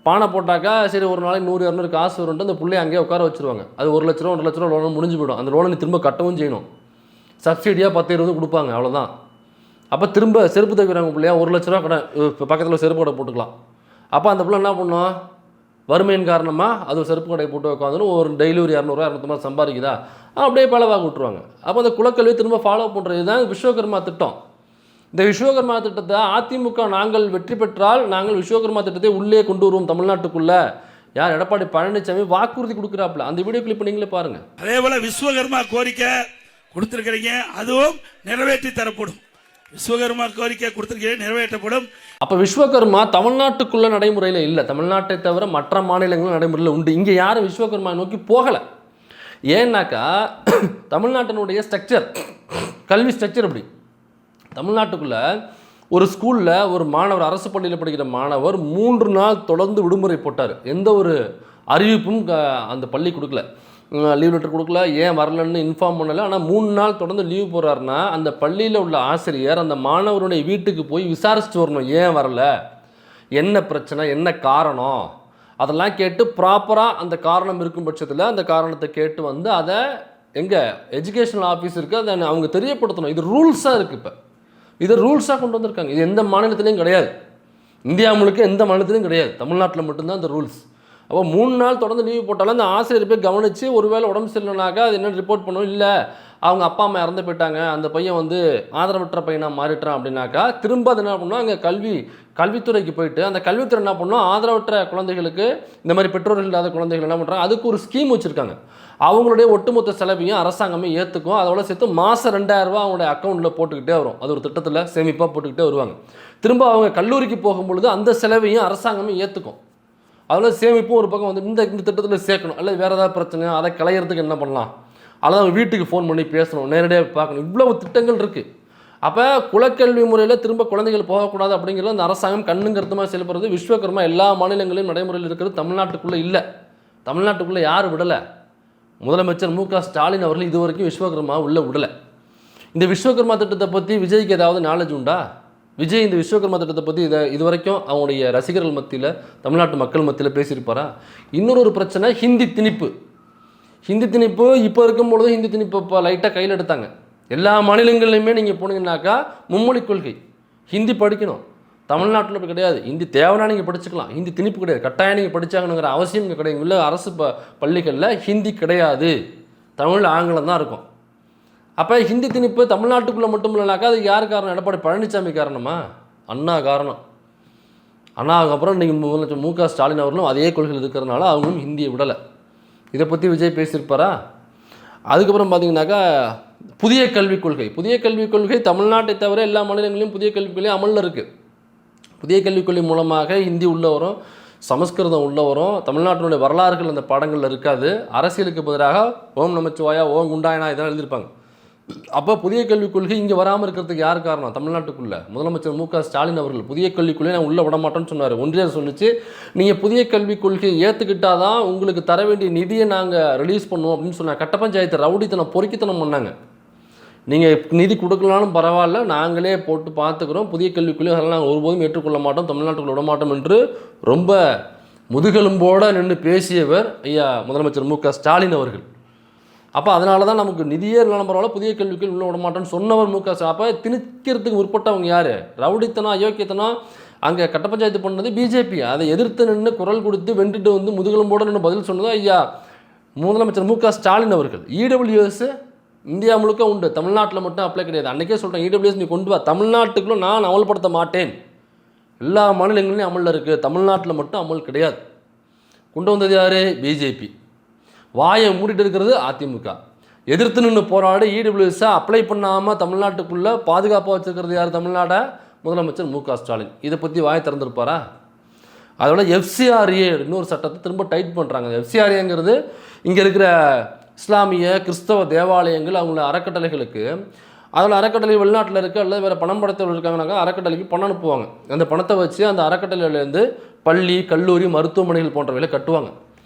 பானை போட்டாக்கா சரி ஒரு நாளைக்கு 100-200 காசு வரும்ட்டு அந்த பிள்ளைய அங்கேயே உட்கார வச்சுருவாங்க. அது 1 லட்ச ரூபா 1.5 லட்ச ரூபா லோன் முடிஞ்சு போய்டும். அந்த லோனை நீ திரும்ப கட்டவும் செய்யணும். சப்சிடியாக 10-20 கொடுப்பாங்க, அவ்வளோதான். அப்போ திரும்ப செருப்பு தைக்கிறாங்க பிள்ளையா 1 லட்ச ரூபா கடை பக்கத்தில் செருப்பு கடை போட்டுக்கலாம். அப்போ அந்த பிள்ளை என்ன பண்ணும்? வறுமையின் காரணமாக அது செருப்பு கடையை போட்டு உட்காந்துன்னு ஒரு டெய்லி ஒரு 200-250 சம்பாதிக்குதா அப்படியே பலவாக விட்டுருவாங்க. அப்போ அந்த குலக்கல்வி திரும்ப ஃபாலோ பண்ணுறது தான் விஸ்வகர்மா திட்டம். இந்த விஸ்வகர்மா திட்டத்தை அதிமுக நாங்கள் வெற்றி பெற்றால் நாங்கள் விஸ்வகர்மா திட்டத்தை உள்ளே கொண்டு வருவோம் தமிழ்நாட்டுக்குள்ளே. யார்? எடப்பாடி பழனிசாமி வாக்குறுதி கொடுக்குறாப்புல. அந்த வீடியோ கிளிப் நீங்களே பாருங்கள். அதே போல் விஸ்வகர்மா கோரிக்கை கொடுத்துருக்கிறீங்க, அதுவும் நிறைவேற்றி தரப்படும். விஸ்வகர்மா கோரிக்கை கொடுத்துருக்கீங்க, நிறைவேற்றப்படும். அப்போ விஸ்வகர்மா தமிழ்நாட்டுக்குள்ள நடைமுறையில் இல்லை, தமிழ்நாட்டை தவிர மற்ற மாநிலங்களும் நடைமுறையில் உண்டு. இங்கே யாரும் விஸ்வகர்மா நோக்கி போகலை. ஏன்னாக்கா தமிழ்நாட்டினுடைய ஸ்ட்ரக்சர், கல்வி ஸ்ட்ரக்சர் அப்படி. தமிழ்நாட்டுக்குள்ளே ஒரு ஸ்கூலில் ஒரு மாணவர், அரசு பள்ளியில் படிக்கிற மாணவர் 3 நாள் தொடர்ந்து விடுமுறை போட்டார். எந்த ஒரு அறிவிப்பும் அந்த பள்ளி கொடுக்கல, லீவ் லெட்டர் கொடுக்கல, ஏன் வரலன்னு இன்ஃபார்ம் பண்ணலை. ஆனால் 3 நாள் தொடர்ந்து லீவ் போடுறாருன்னா அந்த பள்ளியில் உள்ள ஆசிரியர் அந்த மாணவருடைய வீட்டுக்கு போய் விசாரிச்சுட்டு வரணும். ஏன் வரல, என்ன பிரச்சனை, என்ன காரணம், அதெல்லாம் கேட்டு ப்ராப்பராக அந்த காரணம் இருக்கும் பட்சத்தில் அந்த காரணத்தை கேட்டு வந்து அதை எங்கே எஜுகேஷனல் ஆஃபீஸ் இருக்குது அதை அவங்க தெரியப்படுத்தணும். இது ரூல்ஸாக இருக்குது. இப்போ இது ரூல்ஸாக கொண்டு வந்திருக்காங்க. இது எந்த மாநிலத்திலையும் கிடையாது, இந்தியா முழுக்க எந்த மாநிலத்திலையும் கிடையாது, தமிழ்நாட்டில் மட்டும்தான் இந்த ரூல்ஸ். அப்போ 3 நாள் தொடர்ந்து லீவ் போட்டாலும் அந்த ஆசிரியர் போய் கவனித்து ஒருவேளை உடம்பு சரியில்லைனாக்கா அது என்ன ரிப்போர்ட் பண்ணணும். இல்லை அவங்க அப்பா அம்மா இறந்து போயிட்டாங்க, அந்த பையன் வந்து ஆதரவற்ற பையனாக மாறிட்டான் அப்படின்னாக்கா திரும்ப அது என்ன பண்ணணும், அங்கே கல்வித்துறைக்கு போயிட்டு அந்த கல்வித்துறை என்ன பண்ணணும், ஆதரவற்ற குழந்தைகளுக்கு இந்த மாதிரி பெற்றோர்கள் இல்லாத குழந்தைகள் என்ன பண்ணுறாங்க, அதுக்கு ஒரு ஸ்கீம் வச்சுருக்காங்க. அவங்களுடைய ஒட்டுமொத்த செலவையும் அரசாங்கமே ஏற்றுக்கும். அதோட சேர்த்து மாதம் 2000 ரூபா அவங்களுடைய அக்கௌண்ட்டில் போட்டுக்கிட்டே வரும். அது ஒரு திட்டத்தில் சேமிப்பாக போட்டுக்கிட்டே வருவாங்க. திரும்ப அவங்க கல்லூரிக்கு போகும்பொழுது அந்த செலவையும் அரசாங்கமே ஏற்றுக்கும். அதில் சேமிப்பும் ஒரு பக்கம் வந்து இந்த திட்டத்தில் சேர்க்கணும். அல்லது வேறு ஏதாவது பிரச்சனை அதை களையிறதுக்கு என்ன பண்ணலாம், அல்லது அவங்க வீட்டுக்கு ஃபோன் பண்ணி பேசணும், நேரடியாக பார்க்கணும். இவ்வளவு திட்டங்கள் இருக்குது. அப்போ குலக்கல்வி முறையில் திரும்ப குழந்தைகள் போகக்கூடாது அப்படிங்கிறது அந்த அரசாங்கம் கண்ணுங்கருத்தமாக செயல்படுறது. விஸ்வகர்மா எல்லா மாநிலங்களிலும் நடைமுறையில் இருக்கிறது, தமிழ்நாட்டுக்குள்ளே இல்லை. தமிழ்நாட்டுக்குள்ளே யார் விடலை? முதலமைச்சர் மு க ஸ்டாலின் அவர்கள் இது வரைக்கும் விஸ்வகர்மா உள்ளே விடலை. இந்த விஸ்வகர்மா திட்டத்தை பற்றி விஜய்க்கு ஏதாவது நாலேஜ் உண்டா? விஜய் இந்த விஸ்வகர்மா திட்டத்தை பற்றி இது வரைக்கும் அவங்களுடைய ரசிகர்கள் மத்தியில், தமிழ்நாட்டு மக்கள் மத்தியில் பேசியிருப்பாரா? இன்னொரு பிரச்சனை ஹிந்தி திணிப்பு. ஹிந்தி திணிப்பு இப்போ இருக்கும்பொழுது ஹிந்தி திணிப்பு இப்போ லைட்டாக கையில் எடுத்தாங்க. எல்லா மாநிலங்கள்லையுமே நீங்கள் போனீங்கன்னாக்கா மும்மொழி கொள்கை, ஹிந்தி படிக்கணும். தமிழ்நாட்டில் இப்போ கிடையாது. ஹிந்தி தேவைன்னா நீங்கள் படிச்சுக்கலாம், ஹிந்தி திணிப்பு கிடையாது. கட்டாயம் நீங்கள் படித்தாங்கங்கிற அவசியம் இங்கே கிடையாது. இல்லை அரசு பள்ளிகளில் ஹிந்தி கிடையாது, தமிழ் ஆங்கிலம் தான் இருக்கும். அப்போ ஹிந்தி திணிப்பு தமிழ்நாட்டுக்குள்ளே மட்டும் இல்லைனாக்கா அது யார் காரணம்? எடப்பாடி பழனிசாமி காரணமா? அண்ணா காரணம். அண்ணாவுக்கு அப்புறம் நீங்கள் முதலமைச்சர் மு க ஸ்டாலின் அவர்களும் அதே கொள்கையில் இருக்கிறதுனால அவங்களும் ஹிந்தியை விடலை. இதை பற்றி விஜய் பேசியிருப்பாரா? அதுக்கப்புறம் பார்த்தீங்கன்னாக்கா புதிய கல்விக் கொள்கை தமிழ்நாட்டை தவிர எல்லா மாநிலங்களிலும் புதிய கல்விக் கொள்கை அமலில் இருக்குது. புதிய கல்விக் கொள்கை மூலமாக ஹிந்தி உள்ளே வரும், சமஸ்கிருதம் உள்ள வரும், தமிழ்நாட்டினுடைய வரலாறுகள் அந்த பாடங்களில் இருக்காது. அரசியலுக்கு பதிலாக ஓம் நமச்சிவாயா, ஓம் குண்டாயனா இதெல்லாம் எழுதியிருப்பாங்க. அப்போ புதிய கல்விக் கொள்கை இங்கே வராமல் இருக்கிறதுக்கு யார் காரணம்? தமிழ்நாட்டுக்குள்ள முதலமைச்சர் மு.க.ஸ்டாலின் அவர்கள் புதிய கல்விக் கொள்கையை நான் உள்ளே விட மாட்டேன்னு சொன்னார். ஒன்றியர் சொல்லிச்சு, நீங்கள் புதிய கல்விக் கொள்கையை ஏற்றுக்கிட்டாதான் உங்களுக்கு தர வேண்டிய நிதியை நாங்கள் ரிலீஸ் பண்ணுவோம் அப்படின்னு சொன்னாங்க. கட்ட பஞ்சாயத்து ரவுடித்தனம் பொறுக்கித்தனம் பண்ணாங்க. நீங்கள் நிதி கொடுக்கலாலும் பரவாயில்ல, நாங்களே போட்டு பார்த்துக்கிறோம், புதிய கல்விக் கொள்கை அதெல்லாம் நாங்கள் ஒருபோதும் ஏற்றுக்கொள்ள மாட்டோம், தமிழ்நாட்டுக்குள்ள விட மாட்டோம் என்று ரொம்ப முதுகெலும்போடு நின்று பேசியவர் ஐயா முதலமைச்சர் மு.க.ஸ்டாலின் அவர்கள். அப்போ அதனால தான் நமக்கு நிதியே இல்லைனா பரவாயில்ல, புதிய கல்விக்கு உள்ள விட மாட்டோன்னு சொன்னவர் மு.க.ஸ்டாலின். அப்போ திணிக்கிறதுக்கு முற்பட்டவங்க யார்? ரவுடித்தனம் அயோக்கியத்தனம் அங்கே கட்ட பஞ்சாயத்து பண்ணது பிஜேபி. அதை எதிர்த்து நின்று குரல் கொடுத்து வென்றுட்டு வந்து முதுகெலும்போடு நின்று பதில் சொன்னது ஐயா முதலமைச்சர் மு.க.ஸ்டாலின் அவர்கள். இடபிள்யூஎஸ் இந்தியா முழுக்க உண்டு, தமிழ்நாட்டில் மட்டும் அப்ளை கிடையாது. அன்றைக்கே சொல்கிறேன், இடபிள்யூஎஸ் நீ கொண்டு வா, தமிழ்நாட்டுக்குள்ளே நான் அமல்படுத்த மாட்டேன். எல்லா மாநிலங்களையும் அமலில் இருக்குது, தமிழ்நாட்டில் மட்டும் அமல் கிடையாது. கொண்டு வந்தது யார்? பிஜேபி. வாயை மூடிட்டு இருக்கிறது அதிமுக. எதிர்த்து நின்று போராடி இடபிள்யூஎஸ்ஸை அப்ளை பண்ணாமல் தமிழ்நாட்டுக்குள்ளே பாதுகாப்பாக வச்சுருக்கிறது யார்? தமிழ்நாடை முதலமைச்சர் மு.க.ஸ்டாலின். இதை பற்றி வாயை திறந்துருப்பாரா? அதோட எஃப்சிஆர்ஏ இன்னொரு சட்டத்தை திரும்ப டைட் பண்ணுறாங்க. எஃப்சிஆர்ஏங்கிறது இங்கே இருக்கிற இஸ்லாமிய கிறிஸ்தவ தேவாலயங்கள் அவங்கள அறக்கட்டளைகளுக்கு, அதில் அறக்கட்டளை வெளிநாட்டில் இருக்குது அல்லது வேறு பணம் படைத்தவர்கள் இருக்காங்கனாக்கா அறக்கட்டளைக்கு பணம் அனுப்புவாங்க. அந்த பணத்தை வச்சு அந்த அறக்கட்டளையிலேருந்து பள்ளி, கல்லூரி, மருத்துவமனைகள் போன்றவைகளை கட்டுவாங்க.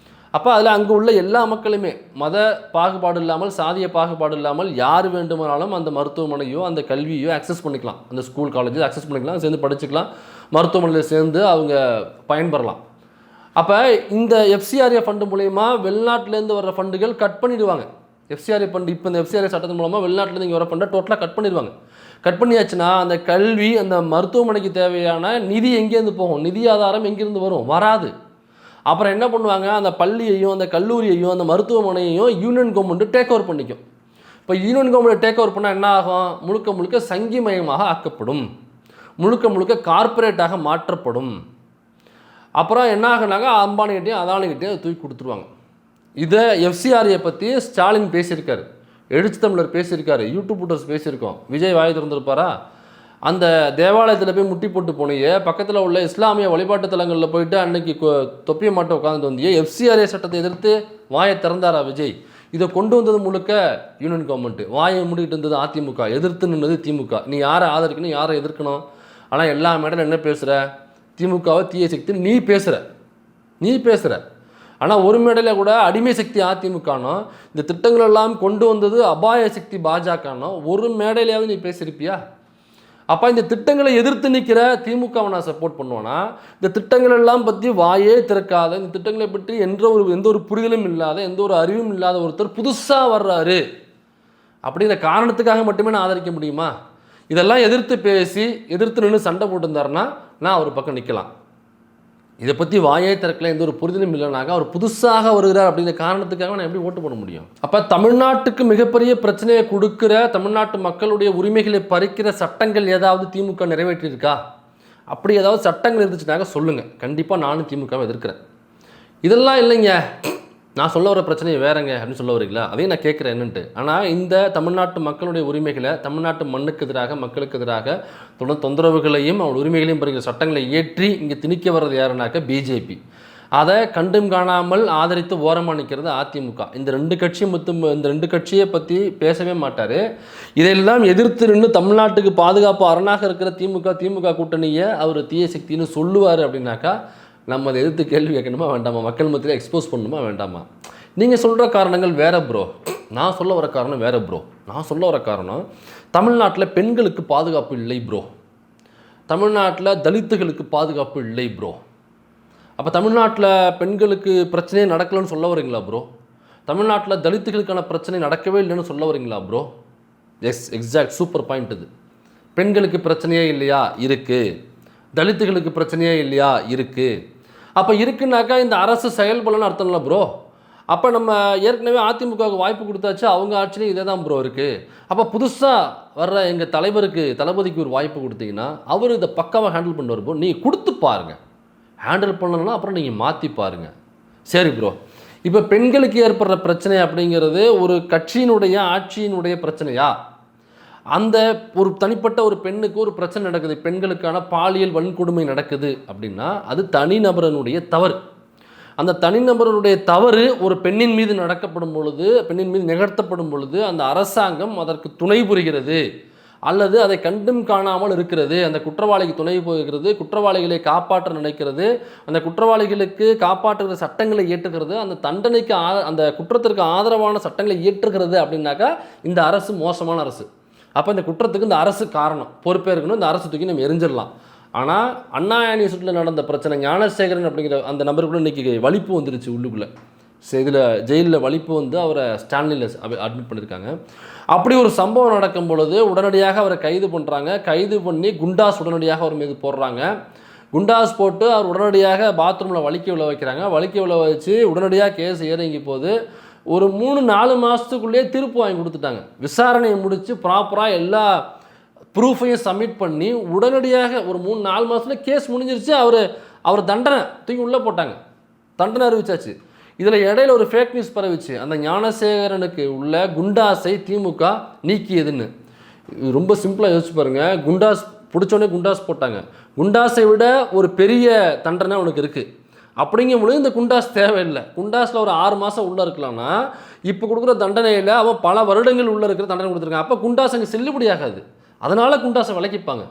அப்போ அதில் அங்கே உள்ள எல்லா மக்களுமே மத பாகுபாடு இல்லாமல், சாதிய பாகுபாடு இல்லாமல் யார் வேண்டுமானாலும் அந்த மருத்துவமனையோ அந்த கல்வியோ அக்சஸ் பண்ணிக்கலாம். அந்த ஸ்கூல் காலேஜ் அக்சஸ் பண்ணிக்கலாம், சேர்ந்து படிச்சுக்கலாம், மருத்துவமனையில் சேர்ந்து அவங்க பயன்பெறலாம். அப்போ இந்த எஃப்சிஆர்ஏ ஃபண்டு மூலயமா வெளிநாட்டிலேருந்து வர்ற ஃபண்டுகள் கட் பண்ணிடுவாங்க. எஃப்சிஆர்ஏ ஃபண்டு இப்போ இந்த எஃப்சிஆர்ஏ சட்டத்தின் மூலமாக வெளிநாட்டிலேருந்து இங்கே வர ஃபண்டை டோட்டலாக கட் பண்ணிடுவாங்க. கட் பண்ணியாச்சுன்னா அந்த கல்வி, அந்த மருத்துவமனைக்கு தேவையான நிதி எங்கேருந்து போகும்? நிதி ஆதாரம் எங்கேருந்து வரும்? வராது. அப்புறம் என்ன பண்ணுவாங்க? அந்த பள்ளியையும் அந்த கல்லூரியையும் அந்த மருத்துவமனையையும் யூனியன் கவர்மெண்ட்டு டேக் ஓவர் பண்ணிக்கும். இப்போ யூனியன் கவர்மெண்ட் டேக் ஓவர் பண்ணால் என்ன ஆகும்? முழுக்க முழுக்க சங்கிமயமாக ஆக்கப்படும், முழுக்க முழுக்க கார்ப்பரேட்டாக மாற்றப்படும். அப்புறம் என்ன ஆகுனாங்க? அம்பானிகிட்டையும் அதானிகிட்டையும் தூக்கி கொடுத்துருவாங்க. இதை எஃப்சிஆர்ஏ பற்றி ஸ்டாலின் பேசியிருக்காரு, எழுச்சி தமிழர் பேசியிருக்காரு, யூடியூப் புட்டர்ஸ் பேசியிருக்கோம். விஜய் வாய் திறந்துருப்பாரா? அந்த தேவாலயத்தில் போய் முட்டி போட்டு போனீங்க, பக்கத்தில் உள்ள இஸ்லாமிய வழிபாட்டு தலங்களில் போயிட்டு அன்னைக்கு தொப்பிய மாட்டை உட்காந்து வந்தியே, எஃப்சிஆர்ஏ சட்டத்தை எதிர்த்து வாயை திறந்தாரா விஜய்? இதை கொண்டு வந்தது முழுக்க யூனியன் கவர்மெண்ட்டு, வாயை மூடிட்டு இருந்தது அதிமுக, எதிர்த்து நின்றது திமுக. நீ யாரை ஆதரிக்கணும், யாரை எதிர்க்கணும்? ஆனால் எல்லா மேடையில் என்ன பேசுகிற? திமுகவை தீய சக்தி நீ பேசுகிற. ஆனால் ஒரு மேடையில் கூட அடிமை சக்தி அதிமுகனோ, இந்த திட்டங்கள் எல்லாம் கொண்டு வந்தது அபாய சக்தி பாஜகனோ ஒரு மேடையிலையாவது நீ பேசியிருப்பியா? அப்போ இந்த திட்டங்களை எதிர்த்து நிற்கிற திமுகவை நான் சப்போர்ட் பண்ணுவேன்னா, இந்த திட்டங்கள் எல்லாம் பற்றி வாயே திறக்காத, இந்த திட்டங்களை பற்றி எந்த ஒரு புரிதலும் இல்லாத, எந்த ஒரு அறிவும் இல்லாத ஒருத்தர் புதுசாக வர்றாரு அப்படிங்கிற காரணத்துக்காக மட்டுமே நான் ஆதரிக்க முடியுமா? இதெல்லாம் எதிர்த்து பேசி எதிர்த்து நின்று சண்டை போட்டுருந்தாருன்னா நான் ஒரு பக்கம் நிற்கலாம். இதை பற்றி வாயே திறக்கல, எந்த ஒரு புரிதலும் இல்லைனாக்கா அவர் புதுசாக வருகிறார் அப்படிங்கிற காரணத்துக்காக நான் எப்படி ஓட்டு போட முடியும்? அப்போ தமிழ்நாட்டுக்கு மிகப்பெரிய பிரச்சனையை கொடுக்குற, தமிழ்நாட்டு மக்களுடைய உரிமைகளை பறிக்கிற சட்டங்கள் ஏதாவது திமுக நிறைவேற்றியிருக்கா? அப்படி ஏதாவது சட்டங்கள் இருந்துச்சுனாக்க சொல்லுங்கள், கண்டிப்பாக நானும் திமுகவை எதிர்க்கிறேன். இதெல்லாம் இல்லைங்க, நான் சொல்ல வர பிரச்சனையை வேறங்க அப்படின்னு சொல்ல வரீங்களா? அதையும் நான் கேட்குறேன் என்னன்ட்டு. ஆனால் இந்த தமிழ்நாட்டு மக்களுடைய உரிமைகளை, தமிழ்நாட்டு மண்ணுக்கு எதிராக, மக்களுக்கு எதிராக தொந்தரவுகளையும் அவள் உரிமைகளையும் பறிக்கிற சட்டங்களை ஏற்றி இங்கே திணிக்க வர்றது யாருனாக்க பிஜேபி. அதை கண்டும் காணாமல் ஆதரித்து ஓரமாக நிற்கிறது அதிமுக. இந்த ரெண்டு கட்சியை பற்றி பேசவே மாட்டார். இதையெல்லாம் எதிர்த்து நின்று தமிழ்நாட்டுக்கு பாதுகாப்பு அரணாக இருக்கிற திமுக கூட்டணியை அவர் தீய சக்தின்னு சொல்லுவார் அப்படின்னாக்கா நம்ம அதை எதிர்த்து கேள்வி கேட்கணுமா வேண்டாமா? மக்கள் மத்தியில் எக்ஸ்போஸ் பண்ணணுமா வேண்டாமா? நீங்கள் சொல்கிற காரணங்கள் வேறு ப்ரோ, நான் சொல்ல வர காரணம் வேறு ப்ரோ. நான் சொல்ல வர காரணம், தமிழ்நாட்டில் பெண்களுக்கு பாதுகாப்பு இல்லை ப்ரோ, தமிழ்நாட்டில் தலித்துகளுக்கு பாதுகாப்பு இல்லை ப்ரோ. அப்போ தமிழ்நாட்டில் பெண்களுக்கு பிரச்சனையே நடக்கலைன்னு சொல்ல வரீங்களா ப்ரோ? தமிழ்நாட்டில் தலித்துகளுக்கான பிரச்சனை நடக்கவே இல்லைன்னு சொல்ல வரீங்களா ப்ரோ? எக்ஸாக்ட் சூப்பர் பாயிண்ட் இது. பெண்களுக்கு பிரச்சனையே இல்லையா? இருக்குது. தலித்துகளுக்கு பிரச்சனையே இல்லையா? இருக்குது. அப்போ இருக்குன்னாக்கா இந்த அரசு செயல்படலன்னு அர்த்தம் இல்லை ப்ரோ. அப்போ நம்ம ஏற்கனவே அதிமுகவுக்கு வாய்ப்பு கொடுத்தாச்சு, அவங்க ஆட்சியிலே இதே தான் ப்ரோ இருக்குது. அப்போ புதுசாக வர்ற எங்கள் தளபதிக்கு ஒரு வாய்ப்பு கொடுத்தீங்கன்னா அவர் இதை பக்காவாக ஹேண்டில் பண்ணுவார் ப்ரோ. நீங்கள் கொடுத்து பாருங்கள், ஹேண்டில் பண்ணணும்னா அப்புறம் நீங்கள் மாற்றி பாருங்கள். சரி ப்ரோ, இப்போ பெண்களுக்கு ஏற்படுற பிரச்சனை அப்படிங்கிறது ஒரு கட்சியினுடைய ஆட்சியினுடைய பிரச்சனையா? அந்த ஒரு தனிப்பட்ட ஒரு பெண்ணுக்கு ஒரு பிரச்சனை நடக்குது, பெண்களுக்கான பாலியல் வன்கொடுமை நடக்குது அப்படின்னா அது தனிநபரனுடைய தவறு. அந்த தனிநபருடைய தவறு ஒரு பெண்ணின் மீது நடக்கப்படும் பொழுது, பெண்ணின் மீது நிகழ்த்தப்படும் பொழுது அந்த அரசாங்கம் அதற்கு துணை புரிகிறது அல்லது அதை கண்டும் காணாமல் இருக்கிறது, அந்த குற்றவாளிக்கு துணை போகிறது, குற்றவாளிகளை காப்பாற்ற நினைக்கிறது, அந்த குற்றவாளிகளுக்கு காப்பாற்றுகிற சட்டங்களை இயற்றுகிறது, அந்த தண்டனைக்கு அந்த குற்றத்திற்கு ஆதரவான சட்டங்களை இயற்றுகிறது அப்படின்னாக்கா இந்த அரசு மோசமான அரசு. அப்போ இந்த குற்றத்துக்கு இந்த அரசு காரணம், பொறுப்பேற்கணும், இந்த அரசு தூக்கி நம்ம எரிஞ்சிடலாம். ஆனால் அண்ணா யூனிவர்சிட்டியில் நடந்த பிரச்சனை, ஞானசேகரன் அப்படிங்கிற அந்த நபருக்குள்ள இன்றைக்கி வலிப்பு வந்துருச்சு உள்ளுக்குள்ளே. இதில் ஜெயிலில் வலிப்பு வந்து அவரை ஸ்டான்லியில் அட்மிட் பண்ணியிருக்காங்க. அப்படி ஒரு சம்பவம் நடக்கும் பொழுது உடனடியாக அவரை கைது பண்ணுறாங்க. கைது பண்ணி குண்டாஸ் உடனடியாக அவர் மீது போடுறாங்க. குண்டாஸ் போட்டு அவர் உடனடியாக பாத்ரூமில் வலிக்க விழ வைக்கிறாங்க. வலிக்க விழ வச்சு உடனடியாக கேஸ் இறங்கி போது ஒரு 3-4 மாதத்துக்குள்ளேயே தீர்ப்பு வாங்கி கொடுத்துட்டாங்க. விசாரணையை முடித்து ப்ராப்பராக எல்லா ப்ரூஃபையும் சப்மிட் பண்ணி உடனடியாக ஒரு 3-4 மாதத்துல கேஸ் முடிஞ்சிருச்சு. அவர் தண்டனை தூக்கி உள்ளே போட்டாங்க, தண்டனை அறிவிச்சாச்சு. இதில் இடையில ஒரு ஃபேக் நியூஸ் பரவிச்சு, அந்த ஞானசேகரனுக்கு உள்ள குண்டாஸை திமுக நீக்கியதுன்னு. ரொம்ப சிம்பிளாக யோசிச்சு பாருங்கள். குண்டாஸ் பிடிச்சோடனே குண்டாஸ் போட்டாங்க. குண்டாஸை விட ஒரு பெரிய தண்டனை உனக்கு இருக்குது. அப்படிங்கும் பொழுது இந்த குண்டாஸ் தேவையில்லை. குண்டாஸில் ஒரு 6 மாதம் உள்ளே இருக்கலாம்னா இப்போ கொடுக்குற தண்டனையில் அவன் பல வருடங்கள் உள்ளே இருக்கிற தண்டனை கொடுத்துருக்கான். அப்போ குண்டாஸ் அங்கே செல்லுபடியாகாது. அதனால் குண்டாஸை விளக்கிப்பாங்க.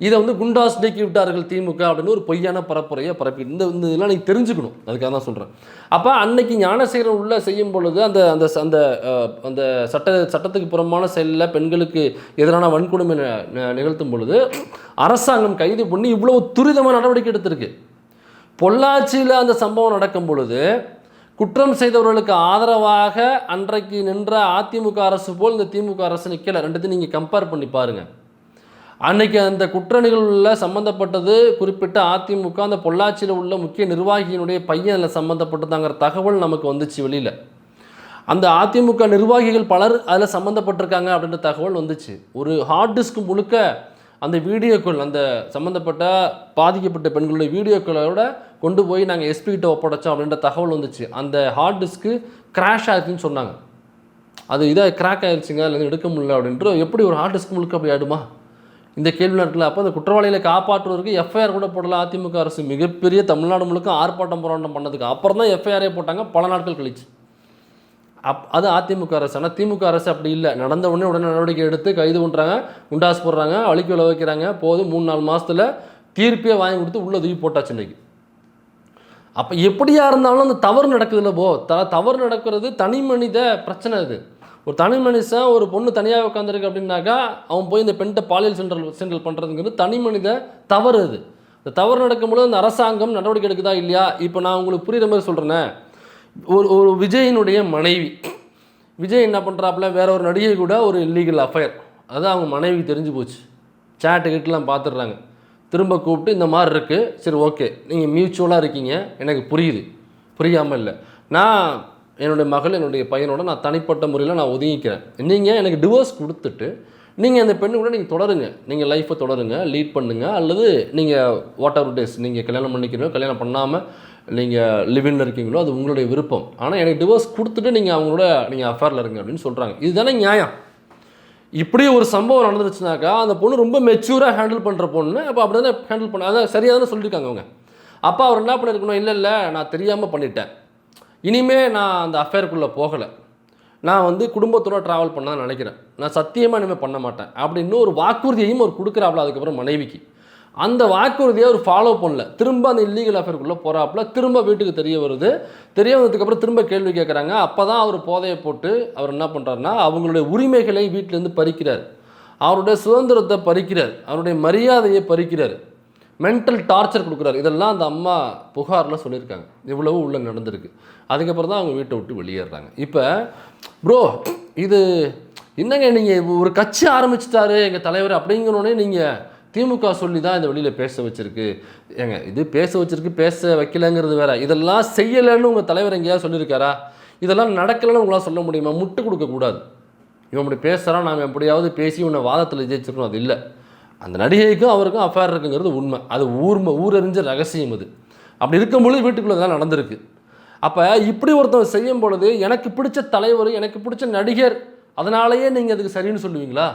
இதை வந்து குண்டாஸ் நீக்கி விட்டார்கள் திமுக அப்படின்னு ஒரு பொய்யான பரப்புரையை பரப்பி இந்த இதெல்லாம் நீங்கள் தெரிஞ்சுக்கணும். அதுக்காக தான் சொல்கிறேன். அப்போ அன்னைக்கு ஞானசேகரன் உள்ள செய்யும் பொழுது அந்த அந்த அந்த அந்த சட்டத்துக்கு புறம்பான செயலில் பெண்களுக்கு எதிரான வன்கொடுமை நிகழ்த்தும் பொழுது அரசாங்கம் கைது பண்ணி இவ்வளவு துரிதமாக நடவடிக்கை எடுத்திருக்கு. பொள்ளாச்சியில் அந்த சம்பவம் நடக்கும் பொழுது குற்றம் செய்தவர்களுக்கு ஆதரவாக அன்றைக்கு நின்ற அதிமுக அரசு போல் இந்த திமுக அரசு நிற்கலை. ரெண்டுத்தையும் நீங்கள் கம்பேர் பண்ணி பாருங்கள். அன்னைக்கு அந்த குற்ற நிகழ்வில் சம்மந்தப்பட்டது குறிப்பிட்ட அதிமுக அந்த பொள்ளாச்சியில் உள்ள முக்கிய நிர்வாகியினுடைய பையன் அதில் சம்மந்தப்பட்டதாங்கிற தகவல் நமக்கு வந்துச்சு வெளியில். அந்த அதிமுக நிர்வாகிகள் பலர் அதில் சம்மந்தப்பட்டிருக்காங்க அப்படின்ற தகவல் வந்துச்சு. ஒரு ஹார்ட் டிஸ்க் முழுக்க அந்த வீடியோக்கள், அந்த சம்மந்தப்பட்ட பாதிக்கப்பட்ட பெண்களுடைய வீடியோக்களோட கொண்டு போய் நாங்கள் எஸ்பிகிட்ட ஒப்படைச்சோம் அப்படின்ற தகவல் வந்துச்சு. அந்த ஹார்ட் டிஸ்க்கு கிராஷ் ஆகிடுச்சுன்னு சொன்னாங்க. அது இதாக கிராக் ஆகிடுச்சுங்க, அதில் எடுக்க முடியல அப்படின்ற. எப்படி ஒரு ஹார்ட் டிஸ்க் முழுக்க அப்படி ஆகிடுமா இந்த கேள்வி நேரத்தில்? அப்போ அந்த குற்றவாளிகளை காப்பாற்றுவதற்கு எஃப்ஐஆர் கூட போடல அதிமுக அரசு. மிகப்பெரிய தமிழ்நாடு முழுக்க ஆர்ப்பாட்டம் போராட்டம் பண்ணதுக்கு அப்புறம் தான் எஃப்ஐஆரே போட்டாங்க பல நாட்கள் கழிச்சு. அது அதிமுக அரசு. ஆனால் திமுக அரசு அப்படி இல்லை. நடந்த உடனே நடவடிக்கை எடுத்து கைது பண்ணுறாங்க, குண்டாஸ் போடுறாங்க, வலிக்கு விழ வைக்கிறாங்க. போதும் 3-4 மாதத்தில் தீர்ப்பே வாங்கி கொடுத்து உள்ள தூக்கி போட்டாச்சு இன்னைக்கு. அப்போ எப்படியா இருந்தாலும் அந்த தவறு நடக்குதுல்ல தவறு நடக்கிறது தனி மனித பிரச்சனை. அது ஒரு தனி மனுஷன், ஒரு பொண்ணு தனியாக உட்காந்துருக்கு அப்படின்னாக்கா அவன் போய் இந்த பெண்கிட்ட பாலியல் சென்றல் பண்ணுறதுங்கிறது தனி மனித தவறு. அது இந்த தவறு நடக்கும்போது அந்த அரசாங்கம் நடவடிக்கை எடுக்குதா இல்லையா? இப்போ நான் உங்களுக்கு புரிகிற மாதிரி சொல்கிறேன்னே. ஒரு விஜயினுடைய மனைவி, விஜய் என்ன பண்ணுறாப்புல, வேற ஒரு நடிகை கூட ஒரு இல்லீகல் அஃபயர், அது அவங்க மனைவிக்கு தெரிஞ்சு போச்சு. சேட்டு கிட்டலாம் பார்த்துடுறாங்க. திரும்ப கூப்பிட்டு இந்த மாதிரி இருக்குது, சரி ஓகே நீங்கள் மியூச்சுவலாக இருக்கீங்க, எனக்கு புரியுது, புரியாமல் இல்லை. நான் என்னுடைய மகள் என்னுடைய பையனோட நான் தனிப்பட்ட முறையில் நான் ஒதுங்கிக்கிறேன். நீங்கள் எனக்கு டிவோர்ஸ் கொடுத்துட்டு நீங்கள் அந்த பெண்ணு கூட நீங்கள் தொடருங்க, நீங்கள் லைஃப்பை தொடருங்க, லீட் பண்ணுங்கள். அல்லது நீங்கள் வாட் எவர் டேஸ் நீங்கள் கல்யாணம் பண்ணிக்கிறீங்களோ, கல்யாணம் பண்ணாமல் நீங்கள் லிவின்ல இருக்கீங்களோ, அது உங்களுடைய விருப்பம். ஆனால் எனக்கு டிவோர்ஸ் கொடுத்துட்டு நீங்கள் அவங்களோட நீங்கள் அஃபேரில் இருங்க அப்படின்னு சொல்கிறாங்க. இதுதானே நியாயம்? இப்படி ஒரு சம்பவம் நடந்துருச்சுனாக்கா அந்த பொண்ணு ரொம்ப மெச்சூராக ஹேண்டில் பண்ணுற பொண்ணு. அப்போ அப்படி தானே ஹேண்டில் பண்ண, அதான் சரியாக தானே சொல்லியிருக்காங்க அவங்க. அப்போ அவர் என்ன பண்ணியிருக்கணும், இல்லை நான் தெரியாமல் பண்ணிட்டேன், இனிமேல் நான் அந்த அஃபேருக்குள்ளே போகலை, நான் வந்து குடும்பத்தோடு ட்ராவல் பண்ண நினைக்கிறேன், நான் சத்தியமாக இனிமேல் பண்ண மாட்டேன் அப்படின்னு ஒரு வாக்குறுதியையும் அவர் கொடுக்குறாப்புல. அதுக்கப்புறம் மனைவிக்கு அந்த வாக்குறுதியை அவர் ஃபாலோ பண்ணல, திரும்ப அந்த இல்லீகல் அஃபேருக்குள்ளே போகிறாப்புல. திரும்ப வீட்டுக்கு தெரிய வருது, தெரிய வந்ததுக்கப்புறம் திரும்ப கேள்வி கேட்குறாங்க. அப்போ தான் அவர் போதையை போட்டு அவர் என்ன பண்ணுறாருன்னா அவங்களுடைய உரிமைகளை வீட்டிலேருந்து பறிக்கிறார், அவருடைய சுதந்திரத்தை பறிக்கிறார், அவருடைய மரியாதையை பறிக்கிறார், மென்டல் டார்ச்சர் கொடுக்குறாரு. இதெல்லாம் அந்த அம்மா புகாரில் சொல்லியிருக்காங்க. இவ்வளவு உள்ள நடந்திருக்கு. அதுக்கப்புறம் தான் அவங்க வீட்டை விட்டு வெளியேறாங்க. இப்போ ப்ரோ இது என்னங்க, நீங்கள் ஒரு கட்சி ஆரம்பிச்சிட்டாரு எங்கள் தலைவர் அப்படிங்கிறோன்னே நீங்கள் திமுக சொல்லி தான் இந்த வெளியில் பேச வச்சுருக்கு. ஏங்க இது பேச வச்சுருக்கு, பேச வைக்கலைங்கிறது வேறு. இதெல்லாம் செய்யலைன்னு உங்கள் தலைவர் எங்கேயாவது சொல்லியிருக்காரா? இதெல்லாம் நடக்கலைன்னு உங்களால் சொல்ல முடியுமா? முட்டு கொடுக்கக்கூடாது. இவன் அப்படி பேசுகிறான், நாம் எப்படியாவது பேசி உன்னை வாதத்தில் ஜெயிச்சிருக்கணும், அது இல்லை. அந்த நடிகைக்கும் அவருக்கும் அஃபேர் இருக்குங்கிறது உண்மை, அது ஊரறிஞ்ச ரகசியம். அது அப்படி இருக்கும்பொழுது வீட்டுக்குள்ளே தான் நடந்திருக்கு. அப்போ இப்படி ஒருத்தவங்க செய்யும் பொழுது எனக்கு பிடிச்ச தலைவர், எனக்கு பிடிச்ச நடிகர், அதனாலேயே நீங்கள் அதுக்கு சரின்னு சொல்லுவீங்களா?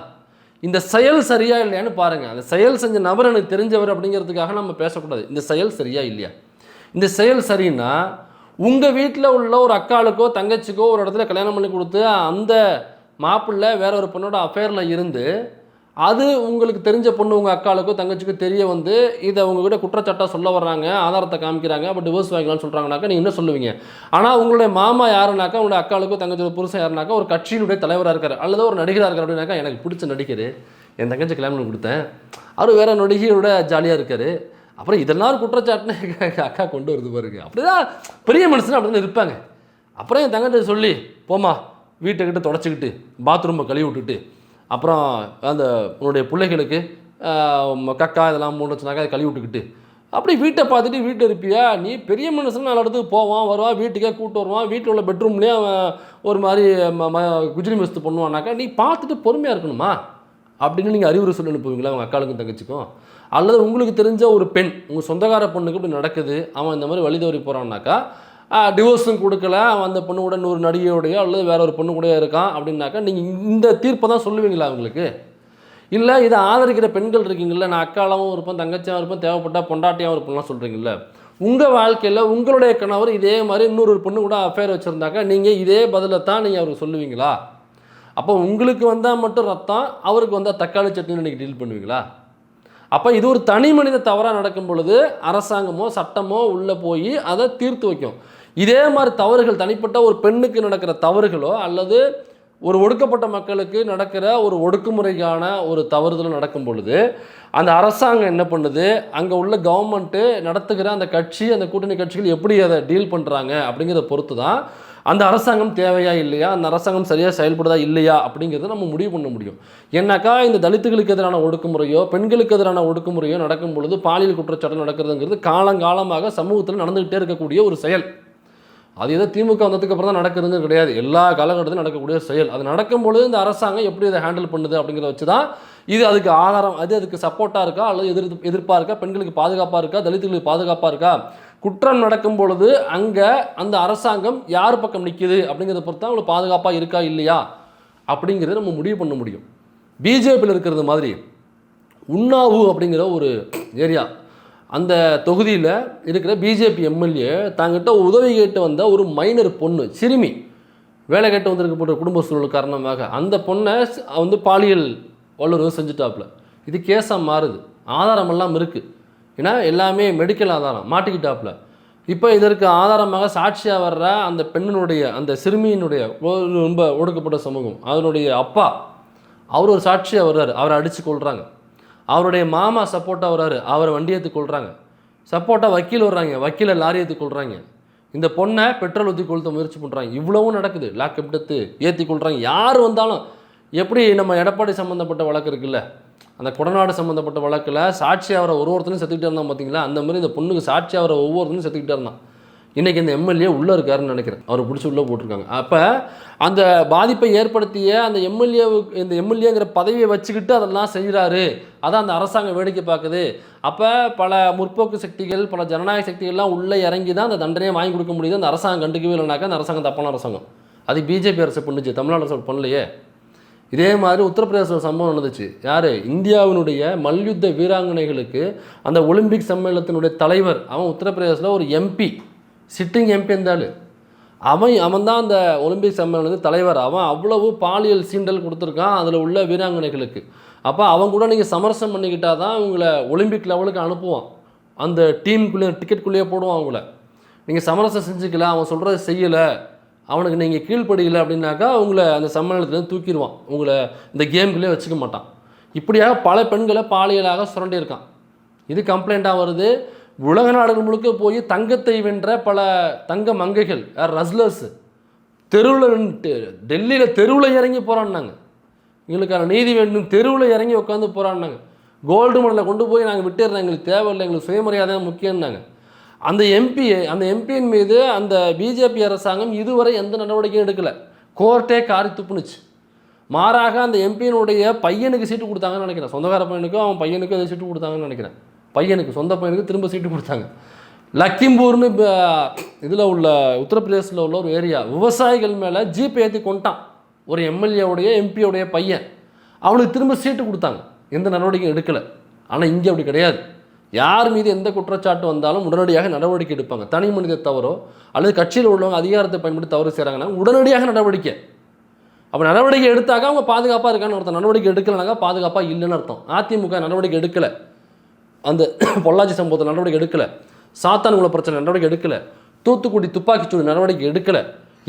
இந்த செயல் சரியா இல்லையான்னு பாருங்கள். அந்த செயல் செஞ்ச நபர் எனக்கு தெரிஞ்சவர் அப்படிங்கிறதுக்காக நம்ம பேசக்கூடாது. இந்த செயல் சரியா இல்லையா? இந்த செயல் சரின்னா உங்கள் வீட்டில் உள்ள ஒரு அக்காளுக்கோ தங்கச்சிக்கோ ஒரு இடத்துல கல்யாணம் பண்ணி கொடுத்து அந்த மாப்பிள்ளை வேற ஒரு பொண்ணோட அஃபேரில் இருந்து அது உங்களுக்கு தெரிஞ்ச பொண்ணு உங்கள் அக்காளுக்கோ தங்கச்சிக்கோ தெரிய வந்து இதை உங்ககிட்ட குற்றச்சாட்டாக சொல்ல வர்றாங்க, ஆதாரத்தை காமிக்கிறாங்க, அப்போ டிவோர்ஸ் வாங்கிக்கலாம்னு சொல்கிறாங்கனாக்கா நீங்கள் என்ன சொல்லுவீங்க? ஆனால் உங்களுடைய மாமா யாருனாக்கா, உங்களுடைய அக்காளுக்கோ தங்கச்சியோட புருஷன் யாருனாக்கா ஒரு கட்சியினுடைய தலைவராக இருக்கார் அல்லது ஒரு நடிகராக இருக்கார் அப்படின்னாக்கா, எனக்கு பிடிச்ச நடிகர் என் தங்கச்சி கல்யாணம் பண்ணி கொடுத்தேன், அவர் வேற நடிகையோட ஜாலியாக இருக்கார், அப்புறம் இதெல்லாம் ஒரு குற்றச்சாட்டுன்னு எங்கள் அக்கா கொண்டு வருது பாருங்க. அப்படிதான் பெரிய மனுஷன் அப்படி தான் இருப்பாங்க. அப்புறம் என் தங்கச்சி சொல்லி போமா வீட்டுக்கிட்ட தொடச்சிக்கிட்டு பாத்ரூமை கழுவி விட்டுட்டு அப்புறம் அந்த உன்னுடைய பிள்ளைகளுக்கு கக்கா இதெல்லாம் மூணுச்சுனாக்கா அதை கழுவி விட்டுக்கிட்டு அப்படி வீட்டை பார்த்துட்டு வீட்டில் இருப்பியா? நீ பெரிய மனுஷன் நல்ல இடத்துக்கு போவான் வருவான், வீட்டுக்கே கூப்பிட்டு வருவான், வீட்டில் உள்ள பெட்ரூம்லேயே அவன் ஒரு மாதிரி குஜிலி மஸ்து பண்ணுவானாக்கா நீ பார்த்துட்டு பொறுமையாக இருக்கணுமா அப்படின்னு நீங்கள் அறிவுரை சொல்லி அனுப்புவீங்களா உங்கள் அக்காளுக்கும் தங்கச்சிக்கும்? அல்லது உங்களுக்கு தெரிஞ்ச ஒரு பெண் உங்கள் சொந்தக்கார பொண்ணுக்கு இப்படி நடக்குது, அவன் இந்த மாதிரி வழி தவறி போகிறான்னாக்கா டிவோர்ஸும் கொடுக்கல, அவன் அந்த பொண்ணு கூட ஒரு நடிகையோடையோ அல்லது வேற ஒரு பொண்ணு கூட இருக்கான் அப்படின்னாக்கா நீங்கள் இந்த தீர்ப்பை தான் சொல்லுவீங்களா அவங்களுக்கு? இல்லை இதை ஆதரிக்கிற பெண்கள் இருக்கீங்களா, நான் அக்காலாவும் இருப்பேன் தங்கச்சியாகவும் இருப்பேன் தேவைப்பட்டால் பொண்டாட்டியாகவும் இருப்பேன்லாம் சொல்கிறீங்களா, உங்கள் வாழ்க்கையில் உங்களுடைய கணவர் இதே மாதிரி இன்னொரு பொண்ணு கூட அஃபேர் வச்சுருந்தாக்கா நீங்கள் இதே பதிலை தான் நீங்கள் அவருக்கு சொல்லுவீங்களா? அப்போ உங்களுக்கு வந்தால் மட்டும் ரத்தம், அவருக்கு வந்தால் தக்காளி சட்னின்னு நீங்கள் டீல் பண்ணுவீங்களா? அப்போ இது ஒரு தனி மனித தவறாக நடக்கும் பொழுது அரசாங்கமோ சட்டமோ உள்ளே போய் அதை தீர்த்து வைக்கும். இதே மாதிரி தவறுகள் தனிப்பட்ட ஒரு பெண்ணுக்கு நடக்கிற தவறுகளோ அல்லது ஒரு ஒடுக்கப்பட்ட மக்களுக்கு நடக்கிற ஒரு ஒடுக்குமுறைக்கான ஒரு தவறுதலும் நடக்கும் பொழுது அந்த அரசாங்கம் என்ன பண்ணுது, அங்கே உள்ள கவர்மெண்ட்டு நடத்துகிற அந்த கட்சி அந்த கூட்டணி கட்சிகள் எப்படி அதை டீல் பண்ணுறாங்க அப்படிங்கிறத பொறுத்து தான் அந்த அரசாங்கம் தேவையா இல்லையா, அந்த அரசாங்கம் சரியாக செயல்படுதா இல்லையா அப்படிங்கிறத நம்ம முடிவு பண்ண முடியும். ஏன்னாக்கா இந்த தலித்துகளுக்கு எதிரான ஒடுக்குமுறையோ பெண்களுக்கு எதிரான ஒடுக்குமுறையோ நடக்கும் பொழுது பாலியல் குற்றச்சாட்டு நடக்கிறதுங்கிறது காலங்காலமாக சமூகத்தில் நடந்துகிட்டே இருக்கக்கூடிய ஒரு செயல். அது ஏதோ திமுக வந்ததுக்கு அப்புறம் தான் நடக்குதுன்னு கிடையாது, எல்லா காலகட்டத்திலும் நடக்கக்கூடிய செயல். அது நடக்கும்பொழுது இந்த அரசாங்கம் எப்படி அதை ஹேண்டில் பண்ணுது அப்படிங்கிறத வச்சு தான் இது அதுக்கு ஆதாரம், அதுக்கு சப்போர்ட்டாக இருக்கா அல்லது எதிர்ப்பாக இருக்கா, பெண்களுக்கு பாதுகாப்பாக இருக்கா, தலித்துகளுக்கு பாதுகாப்பாக இருக்கா, குற்றம் நடக்கும் பொழுது அங்கே அந்த அரசாங்கம் யார் பக்கம் நிற்கிது அப்படிங்கிறத பொறுத்து தான் அவங்களுக்கு பாதுகாப்பாக இருக்கா இல்லையா அப்படிங்கிறத நம்ம முடிவு பண்ண முடியும். பிஜேபியில் இருக்கிறது மாதிரி உன்னாவு அப்படிங்கிற ஒரு ஏரியா, அந்த தொகுதியில் இருக்கிற பிஜேபி எம்எல்ஏ தாங்கிட்ட உதவி கேட்டு வந்த ஒரு மைனர் பொண்ணு சிறுமி வேலை கேட்டு வந்திருக்கப்பட்ட குடும்ப சூழல் காரணமாக அந்த பொண்ணை வந்து பாலியல் வல்லுறவு செஞ்சுட்டாப்புல. இது கேஸாக மாறுது, ஆதாரமெல்லாம் இருக்குது, ஏன்னா எல்லாமே மெடிக்கல் ஆதாரம், மாட்டிக்கிட்டாப்புல. இப்போ இதற்கு ஆதாரமாக சாட்சியாக வர்ற அந்த பெண்ணினுடைய அந்த சிறுமியினுடைய ரொம்ப ஒடுக்கப்பட்ட சமூகம் அதனுடைய அப்பா அவர் ஒரு சாட்சியாக வர்றாரு, அவரை அடித்து கொள்கிறாங்க. அவருடைய மாமா சப்போர்ட்டாக வர்றாரு, அவரை வண்டி ஏற்றி கொள்கிறாங்க. சப்போர்ட்டாக வக்கீல் வர்றாங்க, வக்கீலை லாரி ஏற்றி கொள்கிறாங்க. இந்த பொண்ணை பெட்ரோல் ஊற்றி கொளுத்த முயற்சி பண்ணுறாங்க. இவ்வளவும் நடக்குது, லாக்அப் எடுத்து ஏற்றி கொள்கிறாங்க. யார் வந்தாலும் எப்படி நம்ம எடப்பாடி சம்மந்தப்பட்ட வழக்கு இருக்குல்ல, அந்த கொடநாடு சம்மந்தப்பட்ட வழக்கில் சாட்சி அவரை ஒருத்தரும் செத்துக்கிட்டே இருந்தான் பார்த்தீங்களா, அந்த மாதிரி இந்த பொண்ணுக்கு சாட்சி அவரை ஒவ்வொருத்தரும் செத்துக்கிட்டே இருந்தான். இன்றைக்கி இந்த எம்எல்ஏ உள்ளே இருக்காருன்னு நினைக்கிறேன், அவரை பிடிச்சி உள்ளே போட்டிருக்காங்க. அப்போ அந்த பாதிப்பை ஏற்படுத்திய அந்த இந்த எம்எல்ஏங்கிற பதவியை வச்சுக்கிட்டு அதெல்லாம் செய்கிறாரு, அதான் அந்த அரசாங்கம் வேடிக்கை பார்க்குது. அப்போ பல முற்போக்கு சக்திகள் பல ஜனநாயக சக்திகள்லாம் உள்ளே இறங்கி தான் அந்த தண்டனையை வாங்கி கொடுக்க முடியுது. அந்த அரசாங்கம் கண்டுக்கவே இல்லைனாக்கா அந்த அரசாங்கம் தப்பான அரசாங்கம். அது பிஜேபி அரசு பண்ணுச்சு, தமிழ்நாடு அரசு பண்ணலையே. இதே மாதிரி உத்தரப்பிரதேச சம்பவம் நடந்துச்சு. யார், இந்தியாவினுடைய மல்யுத்த வீராங்கனைகளுக்கு அந்த ஒலிம்பிக் சம்மேளனத்தினுடைய தலைவர், அவன் உத்தரப்பிரதேசில் ஒரு எம்பி, சிட்டிங் எம்பி இருந்தாலும் அவன் தான் அந்த ஒலிம்பிக் சம்மேளனத்துக்கு தலைவர். அவன் அவ்வளவு பாலியல் சீண்டல் கொடுத்துருக்கான் அதில் உள்ள வீராங்கனைகளுக்கு. அப்போ அவன் கூட நீங்கள் சமரசம் பண்ணிக்கிட்டால் தான் உங்களை ஒலிம்பிக் லெவலுக்கு அனுப்புவான், அந்த டீமுக்குள்ளேயே டிக்கெட்டுக்குள்ளேயே போடுவான். அவங்கள நீங்கள் சமரசம் செஞ்சுக்கல, அவன் சொல்கிறத செய்யலை, அவனுக்கு நீங்கள் கீழ்ப்படியலை அப்படின்னாக்கா உங்களை அந்த சம்மேளனத்துலேருந்து தூக்கிடுவான், உங்களை இந்த கேமுக்குள்ளே வச்சுக்க மாட்டான். இப்படியாக பல பெண்களை பாலியலாக சுரண்டியிருக்கான். இது கம்ப்ளைண்ட்டாக வருது. உலக நாடுகள் முழுக்க போய் தங்கத்தை வென்ற பல தங்க மங்கைகள் ரஸ்லர்ஸ் தெருவில் டெல்லியில் தெருவில் இறங்கி போகிறான்னாங்க, எங்களுக்கான நீதி வேண்டும், தெருவில் இறங்கி உட்காந்து போகிறான்னாங்க. கோல்டு மெடலை கொண்டு போய் நாங்கள் விட்டுடுறோம், எங்களுக்கு தேவையில்லை, எங்களுக்கு சுயமரியாதை முக்கியம்னாங்க. அந்த எம்பியின் மீது அந்த பிஜேபி அரசாங்கம் இதுவரை எந்த நடவடிக்கையும் எடுக்கலை, கோர்ட்டே காரி துப்புனுச்சு. மாறாக அந்த எம்பியினுடைய பையனுக்கு சீட்டு கொடுத்தாங்கன்னு நினைக்கிறேன், சொந்தக்கார பையனுக்கும் அவன் பையனுக்கும் அதை சீட்டு கொடுத்தாங்கன்னு நினைக்கிறேன். பையனுக்கு சொந்த பையனுக்கு திரும்ப சீட்டு கொடுத்தாங்க. லக்கிம்பூர்னு இதில் உள்ள உத்தரப்பிரதேசில் உள்ள ஒரு ஏரியா, விவசாயிகள் மேலே ஜீப் ஏற்றி கொண்டான் ஒரு எம்எல்ஏவுடைய எம்பியோடைய பையன். அவனுக்கு திரும்ப சீட்டு கொடுத்தாங்க, எந்த நடவடிக்கையும் எடுக்கலை. ஆனால் இங்கே அப்படி கிடையாது. யார் மீது எந்த குற்றச்சாட்டு வந்தாலும் உடனடியாக நடவடிக்கை எடுப்பாங்க. தனி மனித தவறோ அல்லது கட்சியில் உள்ளவங்க அதிகாரத்தை பயன்படுத்தி தவறு செய்கிறாங்கன்னா உடனடியாக நடவடிக்கை. அப்போ நடவடிக்கை எடுத்தாக்க அவங்க பாதுகாப்பாக இருக்கான்னு அர்த்தம். நடவடிக்கை எடுக்கலைனாக்கா பாதுகாப்பாக இல்லைன்னு அர்த்தம். அதிமுக நடவடிக்கை எடுக்கலை, அந்த பொள்ளாச்சி சம்பவத்தில் நடவடிக்கை எடுக்கலை, சாத்தான்குளம் பிரச்சனை நடவடிக்கை எடுக்கலை, தூத்துக்குடி துப்பாக்கிச்சூடு நடவடிக்கை எடுக்கலை.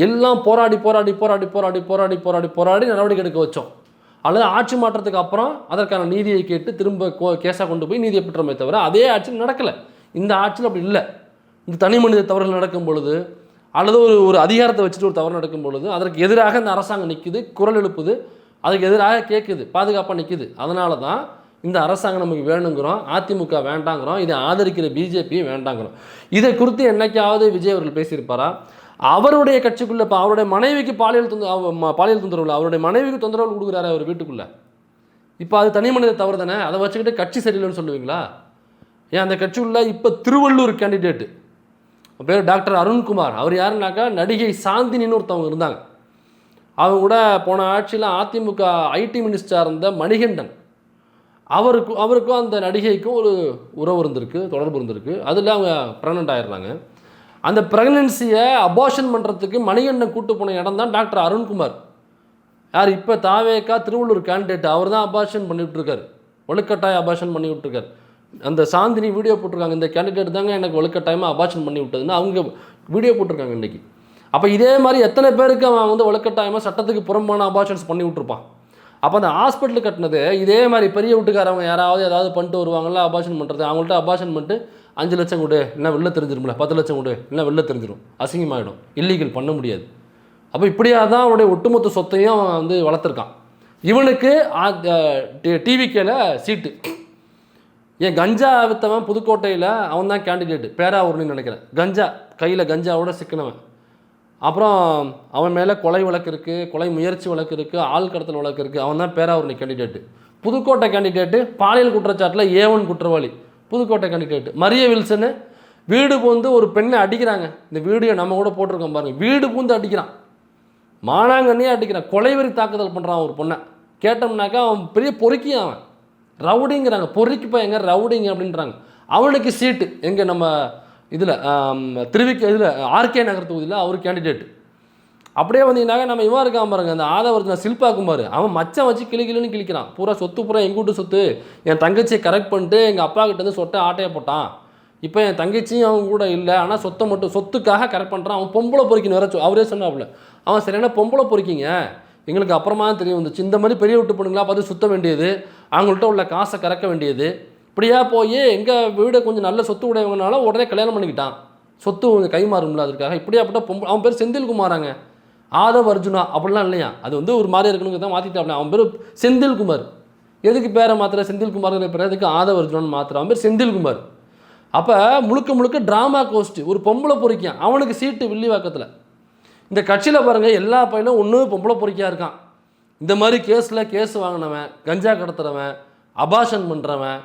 எல்லாம் போராடி போராடி போராடி போராடி போராடி போராடி போராடி நடவடிக்கை எடுக்க வச்சோம். அல்லது ஆட்சி மாற்றத்துக்கு அப்புறம் அதற்கான நீதியை கேட்டு திரும்ப கேஸாக கொண்டு போய் நீதியை பெற்றோமே தவிர அதே ஆட்சியில் நடக்கலை. இந்த ஆட்சியில் அப்படி இல்லை. இந்த தனி மனித தவறுகள் நடக்கும் பொழுது அல்லது ஒரு அதிகாரத்தை வச்சுட்டு ஒரு தவறு நடக்கும் பொழுது அதற்கு எதிராக இந்த அரசாங்கம் நிற்குது, குரல் எழுப்புது, அதுக்கு எதிராக கேட்குது, பாதுகாப்பாக நிற்குது. அதனால தான் இந்த அரசாங்கம் நமக்கு வேணுங்கிறோம், அதிமுக வேண்டாங்கிறோம், இதை ஆதரிக்கிற பிஜேபியும் வேண்டாங்கிறோம். இதை குறித்து என்னைக்காவது விஜய் அவர்கள் பேசியிருப்பாரா? அவருடைய கட்சிக்குள்ளே இப்போ அவருடைய மனைவிக்கு பாலியல் தொந்தரவு, அவருடைய மனைவிக்கு தொந்தரவு கொடுக்குறாரு அவர் வீட்டுக்குள்ளே. இப்போ அது தனி மனித தவறு தானே? அதை வச்சுக்கிட்டு கட்சி சரியில்லைன்னு சொல்லுவீங்களா? ஏன் அந்த கட்சிக்குள்ளே இப்போ திருவள்ளூர் கேண்டிடேட்டு பேர் டாக்டர் அருண்குமார், அவர் யாருன்னாக்கா நடிகை சாந்தினின்னு ஒருத்தவங்க இருந்தாங்க. அவங்க கூட போன ஆட்சியில் அதிமுக ஐடி மினிஸ்டராக இருந்த மணிகண்டன், அவருக்கும் அந்த நடிகைக்கும் ஒரு உறவு இருந்திருக்கு, தொடர்பு இருந்திருக்கு. அதில் அவங்க ப்ரெக்னென்ட் ஆகிடுறாங்க. அந்த ப்ரெக்னென்சியை அபார்ஷன் பண்ணுறதுக்கு மணிகண்டன் கூட்டு போன இடம் தான் டாக்டர் அருண்குமார். யார் இப்போ தாவேக்கா திருவள்ளூர் கேண்டிடேட், அவர் தான் அபார்ஷன் பண்ணிவிட்ருக்கார், வலுக்கட்டாய அபார்ஷன் பண்ணி விட்டுருக்கார். அந்த சாந்தினி வீடியோ போட்டிருக்காங்க, இந்த கேண்டிடேட் தாங்க எனக்கு வலுக்கட்டாயமாக அபார்ஷன் பண்ணி விட்டதுன்னு அவங்க வீடியோ போட்டிருக்காங்க இன்றைக்கி. அப்போ இதே மாதிரி எத்தனை பேருக்கு அவன் வந்து வலுக்கட்டாயமாக சட்டத்துக்கு புறம்பான அபார்ஷன்ஸ் பண்ணி விட்ருப்பான். அப்போ அந்த ஹாஸ்பிட்டல் கட்டினது இதே மாதிரி பெரிய வீட்டுக்காரவங்க யாராவது ஏதாவது பண்ணிட்டு வருவாங்கள்ல அபார்ஷன் பண்ணுறது, அவங்கள்ட்ட அபார்ஷன் பண்ணிட்டு 5 லட்சம் கொடு இல்லைனா வெளில தெரிஞ்சிரும்ல, 10 லட்சம் கொடு இல்லைனா வெளில தெரிஞ்சிடும், அசிங்கமாகிடும், இல்லீகல் பண்ண முடியாது. அப்போ இப்படியாக தான் அவனுடைய ஒட்டுமொத்த சொத்தையும் அவன் வந்து வளர்த்துருக்கான். இவனுக்கு டிவிகேல சீட்டு. ஏன் கஞ்சா வித்தவன் புதுக்கோட்டையில் அவன் தான் கேண்டிடேட்டு, பேராவூர்னு நினைக்கிறேன். கஞ்சா கையில் கஞ்சாவோட சிக்கினவன். அப்புறம் அவன் மேலே கொலை வழக்கு இருக்குது, கொலை முயற்சி வழக்கு இருக்குது, ஆள் கடத்தல் வழக்கு இருக்குது. அவன் தான் பேராவூர்னி கேண்டிடேட்டு. புதுக்கோட்டை கேண்டிடேட்டு பாலியல் குற்றச்சாட்டில் A1 குற்றவாளி புதுக்கோட்டை கேண்டிடேட்டு. மரிய வில்சனு வீடு பூந்து ஒரு பெண்ணை அடிக்கிறாங்க. இந்த வீடியோ நம்ம கூட போட்டிருக்கோம் பாருங்கள். வீடு பூந்து அடிக்கிறான், மானாங்கண்ணியே அடிக்கிறான், கொலைவெறி தாக்குதல் பண்ணுறான் ஒரு பொண்ணை. கேட்டோம்னாக்கா அவன் பெரிய பொறுக்கி, அவன் ரவுடிங்கிறாங்க, பொறுக்கி பையங்க ரவுடிங்க அப்படின்றாங்க. அவனுக்கு சீட்டு எங்கே நம்ம இதில் இதில் ஆர்கே நகர் தொகுதியில் அவர் கேண்டிடேட்டு. அப்படியே வந்தீங்கன்னாக்கா நம்ம இவன் இருக்கான் பாருங்க, அந்த ஆதவர்ஜனா சில்பா குமார், அவன் மச்சம் வச்சு கிளின்னு கிழிக்கிறான். பூரா சொத்து பூரா எங்கூட்டு சொத்து, என் தங்கச்சியை கரெக்ட் பண்ணிட்டு எங்கள் அப்பா கிட்ட வந்து சொட்டை ஆட்டையை போட்டான். இப்போ என் தங்கச்சியும் அவங்க கூட இல்லை, ஆனால் சொத்தை மட்டும் சொத்துக்காக கரெக்ட் பண்ணுறான். அவன் பொம்பளை பொறுக்கின்னு வேற அவரே சொன்னாப்புல, அவன் சரியான பொம்பளை பொறுக்கிங்க, எங்களுக்கு அப்புறமா தான் தெரிய வந்துச்சு. இந்த மாதிரி பெரிய விட்டு பொண்ணுங்களா பார்த்து சுத்த வேண்டியது, அவங்கள்ட்ட உள்ள காசை கறக்க வேண்டியது. இப்படியா போய் எங்கள் வீடை கொஞ்சம் நல்ல சொத்து உடையவங்கனால உடனே கல்யாணம் பண்ணிக்கிட்டான், சொத்து கொஞ்சம் கைமாறும்ல அதுக்காக. இப்படியாப்பட்ட அவன் பேர் செந்தில்குமாராங்க, ஆதவ் அர்ஜுனா அப்படிலாம் இல்லையா. அது வந்து ஒரு மாதிரி இருக்கணுங்க தான் மாற்றிட்டாப்ல. அவன் பேர் செந்தில்குமார். எதுக்கு பேரை மாத்திர செந்தில்குமார் பேர், எதுக்கு ஆதவ் அர்ஜுனான்னு மாத்திர, அவன் பேர் செந்தில்குமார். அப்போ முழுக்க முழுக்க ட்ராமா கோஸ்ட்டு, ஒரு பொம்பளை பொறிக்கான். அவனுக்கு சீட்டு வில்லிவாக்கத்தில். இந்த கட்சியில் பாருங்கள் எல்லா பையனும் ஒன்றும் பொம்பளை பொறிக்கையாக இருக்கான். இந்த மாதிரி கேஸ் வாங்கினவன், கஞ்சா கடத்துறவன், அபார்ஷன் பண்ணுறவன்,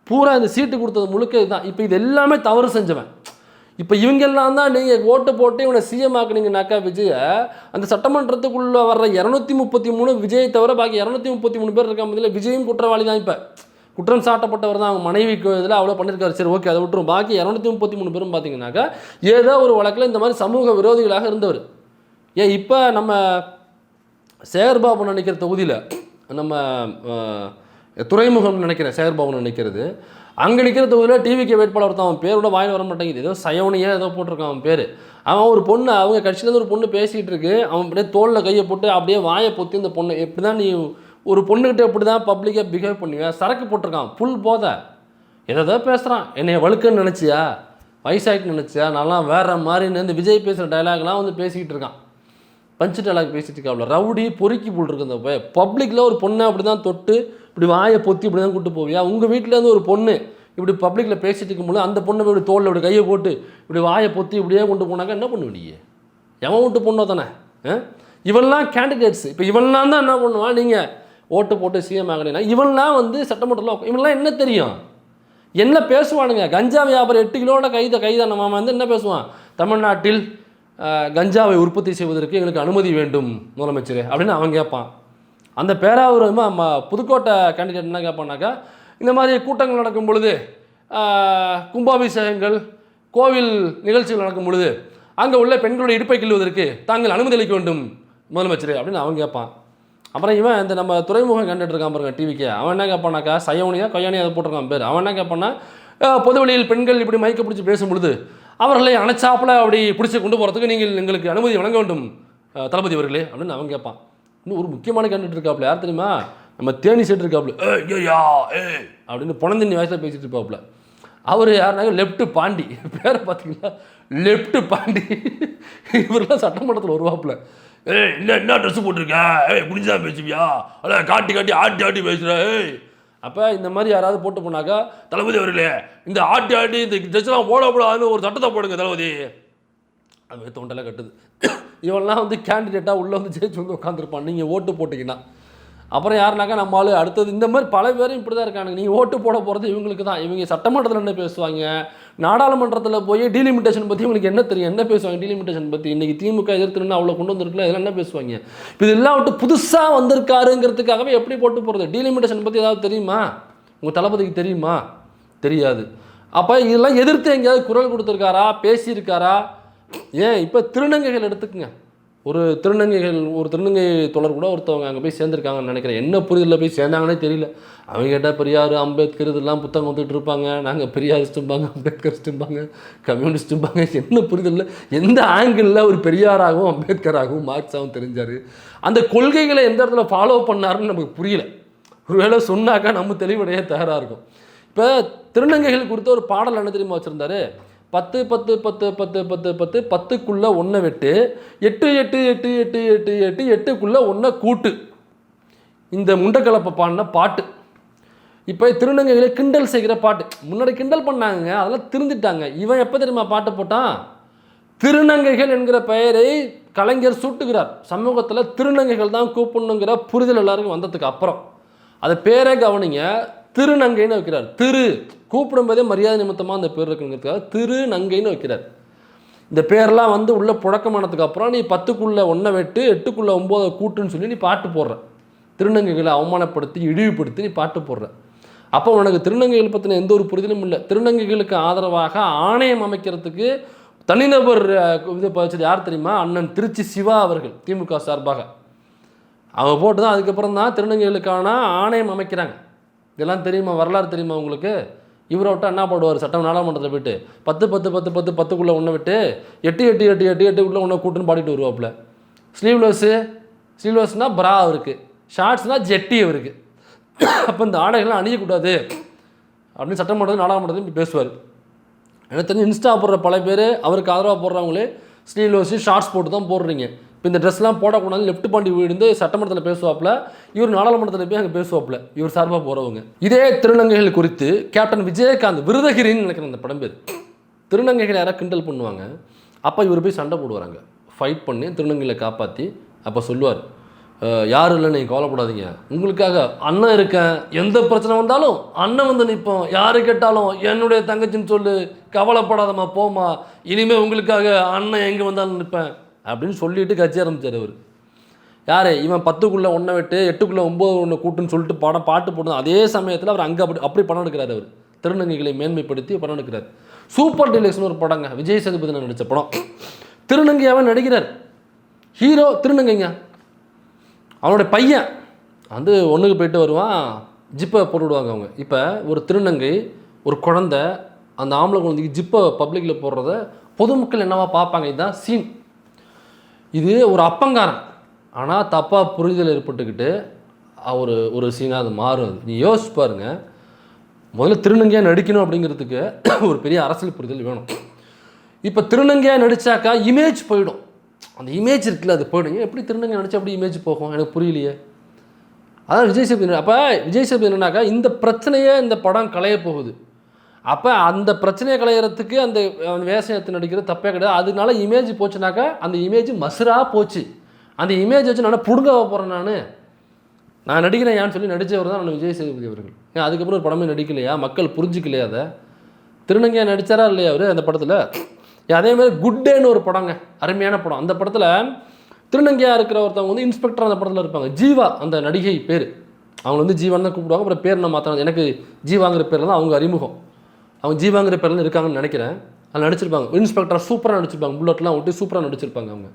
பூரா இந்த சீட்டு கொடுத்தது முழுக்க இதுதான். இப்போ இது எல்லாமே தவறு செஞ்சவன். இப்போ இவங்கெல்லாம் தான் நீங்கள் ஓட்டு போட்டு இவனை சிஎம் ஆக்குனீங்கனாக்கா விஜயை, அந்த சட்டமன்றத்துக்குள்ளே வர்ற 233 விஜயை தவிர பாக்கி 233 பேர் இருக்காங்க. இதில் விஜயும் குற்றவாளி தான். இப்போ குற்றம் சாட்டப்பட்டவர் தான், அவங்க மனைவிக்கு இதில் அவ்வளோ பண்ணியிருக்காரு. சரி ஓகே, அதை விட்டுரும். பாக்கி 233 பேரும் பார்த்தீங்கன்னாக்கா ஏதோ ஒரு வழக்கில் இந்த மாதிரி சமூக விரோதிகளாக இருந்தவர். ஏன் இப்போ நம்ம சேகர்பாபு நினைக்கிற தொகுதியில், நம்ம துறைமுகம் நினைக்கிறேன் சேகர்பாபு நினைக்கிறது, அங்கே நிற்கிற தொகுதியில் டிவிக்கு வேட்பாளர் தான். அவன் பேரோட வாயில் வர மாட்டேங்குது, ஏதோ சயவனியே ஏதோ போட்டிருக்கான் அவன் பேர். அவன் ஒரு பொண்ணு, அவங்க கட்சியிலேருந்து ஒரு பொண்ணு பேசிகிட்டு இருக்கு, அவன் அப்படியே தோளில் கையை போட்டு அப்படியே வாயை பொத்தி இந்த பொண்ணு, எப்படி தான் நீ ஒரு பொண்ணுக்கிட்ட எப்படி தான் பப்ளிக்காக பிஹேவ் பண்ணுவேன், சரக்கு போட்டிருக்கான் ஃபுல் போத, எதோ பேசுகிறான். என்னை வழுக்குன்னு நினச்சியா, வயசாகிட்டு நினச்சியா, நல்லா வேறு மாதிரின்னு இந்த விஜய் பேசுகிற டைலாக்லாம் வந்து பேசிக்கிட்டு இருக்கான். பஞ்சு டைலாக் பேசிகிட்டு இருக்காப்ல, ரவுடி பொறுக்கி போல் இருக்கு. அந்த பப்ளிக்கில் ஒரு பொண்ணை அப்படி தான் தொட்டு இப்படி வாயை பொத்தி இப்படி தான் கூப்பிட்டு போவியா? உங்கள் வீட்டிலேருந்து ஒரு பொண்ணு இப்படி பப்ளிக்கில் பேசிகிட்டு இருக்கும்போது அந்த பொண்ணை இப்படி தோளில் இப்படி கையை போட்டு இப்படி வாயை பொத்தி இப்படியே கொண்டு போனாக்கா என்ன பண்ணுவ நீ? எவன் விட்டு பொண்ணோ தானே? இவன்லாம் கேண்டிடேட்ஸ். இப்போ இவன்லாம் தான் என்ன பண்ணுவான், நீங்கள் ஓட்டு போட்டு சிஎம் ஆகலைன்னா இவன்லாம் வந்து சட்டமன்றத்தில் இவன்லாம் என்ன தெரியும், என்ன பேசுவானுங்க? கஞ்சா வியாபாரம் 8 கிலோட கைதான மாமா வந்து என்ன பேசுவான், தமிழ்நாட்டில் கஞ்சாவை உற்பத்தி செய்வதற்கு எங்களுக்கு அனுமதி வேண்டும் முதலமைச்சர் அப்படின்னு அவன் கேட்பான். அந்த பேராவூர் புதுக்கோட்டை கேண்டிடேட் என்ன கேட்பானாக்கா, இந்த மாதிரி கூட்டங்கள் நடக்கும் பொழுது, கும்பாபிஷேகங்கள், கோவில் நிகழ்ச்சிகள் நடக்கும் பொழுது அங்கே உள்ள பெண்களுடைய இடுப்பை கிள்ளுவதற்கு தாங்கள் அனுமதி அளிக்க வேண்டும் முதலமைச்சர் அப்படின்னு அவன் கேட்பான். அப்புறம் இவன் இந்த நம்ம துறைமுகம் கேண்டிடேட் இருக்கான் பாருங்க டிவிக்கு, அவன் என்ன கேட்பானாக்கா, சயோனியா கொய்யானியா அதை போட்டிருக்கான் பேர். அவன் என்ன கேட்பான்னா, பொது வழியில் பெண்கள் இப்படி மயக்க பிடிச்சி பேசும் பொழுது அவர்களை அணைச்சாப்பில் அப்படி பிடிச்சி கொண்டு போகிறதுக்கு நீங்கள் எங்களுக்கு அனுமதி வழங்க வேண்டும் தளபதி அவர்களே அப்படின்னு அவன் கேட்பான். இன்னும் ஒரு முக்கியமான கேண்டிடேட் இருக்காப்புல, யார் தெரியுமா, நம்ம தேனி செட் இருக்காப்புல, அப்படின்னு பொணந்தின் வயசில் பேசிட்டு இருப்பாப்புல. அவர் யாருனாங்க, லெஃப்ட் பாண்டி, பேரை பார்த்தீங்களா, லெஃப்ட் பாண்டி. இவரெல்லாம் சட்டமன்றத்தில் வருவாப்புல, என்ன ட்ரெஸ் போட்டிருக்க, குடிஞ்சா பேசுவியா, அதான் காட்டி காட்டி ஆட்டி ஆட்டி பேசுகிற. அப்போ இந்த மாதிரி யாராவது போட்டு போனாக்கா, தளபதி அவர்களே இந்த ஆட்டி ஆட்டி இந்த ட்ரெஸ்லாம் போடக்கூடாதுன்னு ஒரு சட்டத்தை போடுங்க தளபதி. அது தொண்டெல்லாம் கட்டுது. இவெல்லாம் கேண்டிடேட்டாக உள்ளே ஜெயிச்சு உட்காந்துருப்பான் நீங்கள் ஓட்டு போட்டிங்கன்னா. அப்புறம் யாருனாக்கா நம்ம ஆளு அடுத்தது இந்த மாதிரி பல பேரும் இப்படி தான் இருக்கானுங்க. நீங்கள் ஓட்டு போட போகிறது இவங்களுக்கு தான். இவங்க சட்டமன்றத்தில் என்ன பேசுவாங்க, நாடாளுமன்றத்தில் போய் டீலிமிட்டேஷன் பற்றி இவங்களுக்கு என்ன தெரியும், என்ன பேசுவாங்க டீலிமிட்டேஷன் பற்றி. இன்றைக்கி திமுக எதிர்த்துன்னு அவ்வளோ கொண்டு வந்துருக்குல்ல, இதெல்லாம் என்ன பேசுவாங்க. இப்போ இதெல்லாம் விட்டு புதுசாக வந்திருக்காருங்கிறதுக்காகவே எப்படி போட்டு போகிறது. டீலிமிட்டேஷன் பற்றி ஏதாவது தெரியுமா, உங்கள் தளபதிக்கு தெரியுமா, தெரியாது. அப்போ இதெல்லாம் எதிர்த்து எங்கேயாவது குரல் கொடுத்துருக்காரா, பேசியிருக்காரா. ஏன் இப்போ திருநங்கைகள் எடுத்துக்குங்க, ஒரு திருநங்கை தொடர் கூட ஒருத்தவங்க அங்கே போய் சேர்ந்துருக்காங்கன்னு நினைக்கிறேன். என்ன புரிதலில் போய் சேர்ந்தாங்கன்னே தெரியல. அவங்க கேட்டால் பெரியார் அம்பேத்கர் இதெல்லாம் புத்தகம் வந்துட்டு இருப்பாங்க, நாங்கள் பெரியாரிஸ்ட்டும்பாங்க, அம்பேத்கரிஸ்ட்டும்பாங்க, கம்யூனிஸ்ட்டும்பாங்க. என்ன புரிதலில் எந்த ஆங்கிளில் ஒரு பெரியாராகவும் அம்பேத்கராகவும் மார்க்ஸாகவும் தெரிஞ்சார், அந்த கொள்கைகளை எந்த இடத்துல ஃபாலோ பண்ணாருன்னு நமக்கு புரியல. ஒருவேளை சொன்னாக்கா நம்ம தெளிவடைய தயாராக இருக்கும். இப்போ திருநங்கைகள் குறித்த ஒரு பாடல் என்ன தெரியுமா வச்சுருந்தாரு, 10 10 10 10 10 10 10க்குள்ளே 1 வெட்டு, 8 8 8 8 8 8 8க்குள்ளே 1 கூட்டு. இந்த முண்டக்கலப்பை பாடின பாட்டு. இப்போ திருநங்கைகளை கிண்டல் செய்கிற பாட்டு. முன்னாடி கிண்டல் பண்ணாங்க, அதெல்லாம் திருந்துட்டாங்க. இவன் எப்போ தெரியுமா பாட்டு போட்டான், திருநங்கைகள் என்கிற பெயரை கலைஞர் சூட்டுகிறார். சமூகத்தில் திருநங்கைகள் தான் கூப்பிடணுங்கிற புரிதல் எல்லாருக்கும் வந்ததுக்கு அப்புறம் அது பேரே கவனிங்க, திருநங்கைன்னு வைக்கிறார். திரு கூப்பிடும்போதே மரியாதை நிமித்தமாக அந்த பேர் இருக்குங்கிறதுக்காக திருநங்கைன்னு வைக்கிறார். இந்த பேரெல்லாம் உள்ள புழக்கமானதுக்கு அப்புறம் நீ 10க்குள்ளே 1 வெட்டு 8க்குள்ளே 9 கூட்டுன்னு சொல்லி நீ பாட்டு போடுற. திருநங்கைகளை அவமானப்படுத்தி இழிவுபடுத்தி நீ பாட்டு போடுற. அப்போ உனக்கு திருநங்கைகள் பற்றின எந்த ஒரு புரிதலும் இல்லை. திருநங்கைகளுக்கு ஆதரவாக ஆணையம் அமைக்கிறதுக்கு தனிநபர் இது வச்சது யார் தெரியுமா, அண்ணன் திருச்சி சிவா அவர்கள் திமுக சார்பாக. அவங்க போட்டு தான் அதுக்கப்புறம் தான் திருநங்கைகளுக்கான ஆணையம் அமைக்கிறாங்க. இதெல்லாம் தெரியுமா, வரலாறு தெரியுமா உங்களுக்கு. இவரை விட்டா என்ன போடுவார், சட்டம் நாடாளுமன்றத்தில் போய்ட்டு 10 10 10 10 10க்குள்ளே 1 விட்டு 8 8 8 8 8க்குள்ளே 1 கூட்டுன்னு பாடிட்டு வருவாப்புல. ஸ்லீவ்லெஸ்னால் பிரா இருக்குது, ஷார்ட்ஸ்னால் ஜெட்டி அவருக்கு. அப்போ இந்த ஆடைகள்லாம் அணியக்கூடாது அப்படின்னு சட்டமன்றத்தில் நாடாளுமன்றத்தில் இப்படி பேசுவார். எனக்கு தெரிஞ்சு இன்ஸ்டா போடுற பல பேர் அவருக்கு ஆதரவாக போடுறவங்களே ஸ்லீவ்லெஸ் ஷார்ட்ஸ் போட்டு தான் போடுறீங்க. இப்போ இந்த ட்ரெஸ்லாம் போடக்கூடாது லெஃப்ட் பாண்டி விழுந்து சட்டமன்றத்தில் பேசுவாப்பில், இவர் நாடாளுமன்றத்தில் போய் அங்கே பேசுவாப்பில், இவர் சார்பாக போகிறவங்க. இதே திருநங்கைகள் குறித்து கேப்டன் விஜயகாந்த், விருதகிரின்னு நினைக்கிறேன் அந்த படம் பேர், திருநங்கைகளை யாராவது கிண்டல் பண்ணுவாங்க. அப்போ இவர் போய் சண்டை போடுவாங்க, ஃபைட் பண்ணி திருநங்கைகளை காப்பாற்றி. அப்போ சொல்லுவார், யாரும் இல்லை நீங்கள் கவலைப்படாதீங்க, உங்களுக்காக அண்ணன் இருக்கேன், எந்த பிரச்சனை வந்தாலும் அண்ணன் நிற்போம், யாரு கேட்டாலும் என்னுடைய தங்கச்சின்னு சொல்லு, கவலைப்படாதம்மா போமா, இனிமேல் உங்களுக்காக அண்ணன் எங்கே வந்தாலும் நிற்பேன் அப்படின்னு சொல்லிட்டு கட்சி ஆரம்பித்தார் அவர். யார் இவன் 10க்குள்ளே 1 வெட்டு 8க்குள்ளே 9 1 கூட்டுன்னு சொல்லிட்டு பாட்டு போடுறது. அதே சமயத்தில் அவர் அங்கே அப்படி படம் எடுக்கிறார். அவர் திருநங்கைகளை மேன்மைப்படுத்தி படம் எடுக்கிறார். சூப்பர் டீலக்ஸ்னு ஒரு படங்க, விஜய் சேதுபதி நடித்த படம். திருநங்கையாவே நடிக்கிறார். ஹீரோ திருநங்கைங்க. அவனுடைய பையன் ஒன்றுக்கு போயிட்டு வருவான், ஜிப்பை போட்டு விடுவாங்க அவங்க. இப்போ ஒரு திருநங்கை ஒரு குழந்தை அந்த ஆம்பளை குழந்தைக்கு ஜிப்பை பப்ளிக்கில் போடுறத பொதுமக்கள் என்னவா பார்ப்பாங்க. இதுதான் சீன். இது ஒரு அப்பங்காரன், ஆனால் தப்பாக புரிதல் ஏற்பட்டுக்கிட்டு ஒரு சீனாக அது மாறும். நீ யோசிச்சு பாருங்க. முதல்ல திருநங்கையாக நடிக்கணும் அப்படிங்கிறதுக்கு ஒரு பெரிய அரசியல் புரிதல் வேணும். இப்போ திருநங்கையாக நடித்தாக்கா இமேஜ் போயிடும். அந்த இமேஜ் இருக்குல்ல, அது போயிடுங்க. எப்படி திருநங்கை நடிச்சா அப்படி இமேஜ் போகும், எனக்கு புரியலையே. அதான் விஜய் சேதுபதி. அப்போ விஜய் சேதுபதி என்னன்னாக்கா இந்த பிரச்சனையே இந்த படம் களைய போகுது. அப்போ அந்த பிரச்சனையை களையிறதுக்கு அந்த வேஷத்தை நடிக்கிறது தப்பே கிடையாது. அதனால இமேஜ் போச்சுனாக்கா அந்த இமேஜ் மசுராக போச்சு. அந்த இமேஜ் வச்சு நான் புடுங்க போகிறேன், நான் நடிக்கிறேன் ஏன்னு சொல்லி நடித்தவர் தான் நான் விஜய் சேதுபதி அவர்கள். ஏன் அதுக்கப்புறம் ஒரு படமே நடிக்கலையா, மக்கள் புரிஞ்சிக்கலையா? அதை திருநங்கையாக நடித்தாரா இல்லையா அவர் அந்த படத்தில்? அதேமாதிரி குட் டேன்னு ஒரு படங்க, அருமையான படம். அந்த படத்தில் திருநங்கையாக இருக்கிற ஒருத்தவங்க வந்து இன்ஸ்பெக்டர் அந்த படத்தில் இருப்பாங்க. ஜீவா அந்த நடிகை பேர், அவங்க வந்து ஜீவான்னு தான் கூப்பிடுவாங்க. அப்புறம் பேர் நான் மாற்றினது, எனக்கு ஜீவாங்கிற பேரில் தான் அவங்க அறிமுகம். அவங்க ஜீவாங்கிற பேரில் இருக்காங்கன்னு நினைக்கிறேன். அதில் நடிச்சிருப்பாங்க, இன்ஸ்பெக்டர் சூப்பராக நடிச்சிருப்பாங்க, புல்லட்லாம் விட்டு சூப்பராக நடிச்சிருப்பாங்க அவங்க.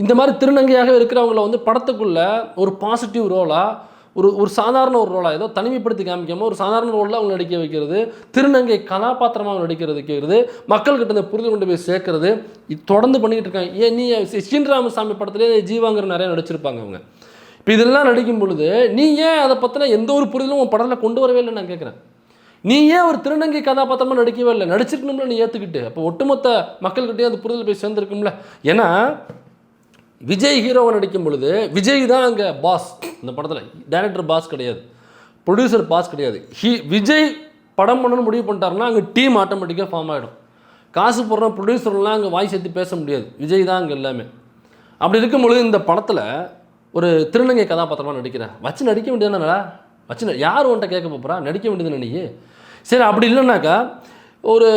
இந்த மாதிரி திருநங்கையாக இருக்கிறவங்கள வந்து படத்துக்குள்ளே ஒரு பாசிட்டிவ் ரோலாக, ஒரு சாதாரண ஒரு ரோலாக, ஏதோ தனிமைப்படுத்தி காமிக்காமல் ஒரு சாதாரண ரோலில் அவங்க நடிக்க வைக்கிறது, திருநங்கை கதாபாத்திரமாக நடிக்கிறது வைக்கிறது, மக்கள்கிட்ட இந்த புரிதல் கொண்டு போய் சேர்க்கறது, இது தொடர்ந்து பண்ணிக்கிட்டு இருக்காங்க. ஏன் நீ ஸ்ரீராமசாமி படத்துலேயே ஜீவாங்கிற நிறையா நடிச்சிருப்பாங்க அவங்க. இப்போ இதெல்லாம் நடிக்கும் பொழுது நீ ஏன் அதை பற்றின எந்த ஒரு புரிதலும் உன் படத்தில் கொண்டு வரவே இல்லை நான் கேட்குறேன். நீ ஏன் ஒரு திருநங்கை கதாபாத்திரமாக நடிக்கவே இல்லை? நடிச்சிருக்கணும்ல நீ ஏற்றுக்கிட்டு. அப்போ ஒட்டுமொத்த மக்கள்கிட்டே அந்த புரிதல் போய் சேர்ந்துருக்கும்ல. ஏன்னா விஜய் ஹீரோவை நடிக்கும் பொழுது விஜய் தான் அங்கே பாஸ். இந்த படத்தில் டைரக்டர் பாஸ் கிடையாது, ப்ரொடியூசர் பாஸ் கிடையாது. விஜய் படம் பண்ணணும்னு முடிவு பண்ணிட்டாருன்னா அங்கே டீம் ஆட்டோமேட்டிக்காக ஃபார்ம் ஆகிடும். காசு போடுற ப்ரொடியூசர்லாம் அங்கே வாய் சேர்த்து பேச முடியாது, விஜய் தான் அங்கே எல்லாமே. அப்படி இருக்கும் பொழுது இந்த படத்தில் ஒரு திருநங்கை கதாபாத்திரமாக நடிக்கிறேன், வச்சு நடிக்க வேண்டியதுனால வச்சு யார் உன்ட்ட கேட்க போகிறா? நடிக்க வேண்டியது நீ. சரி, அப்படி இல்லைனாக்கா ஒரு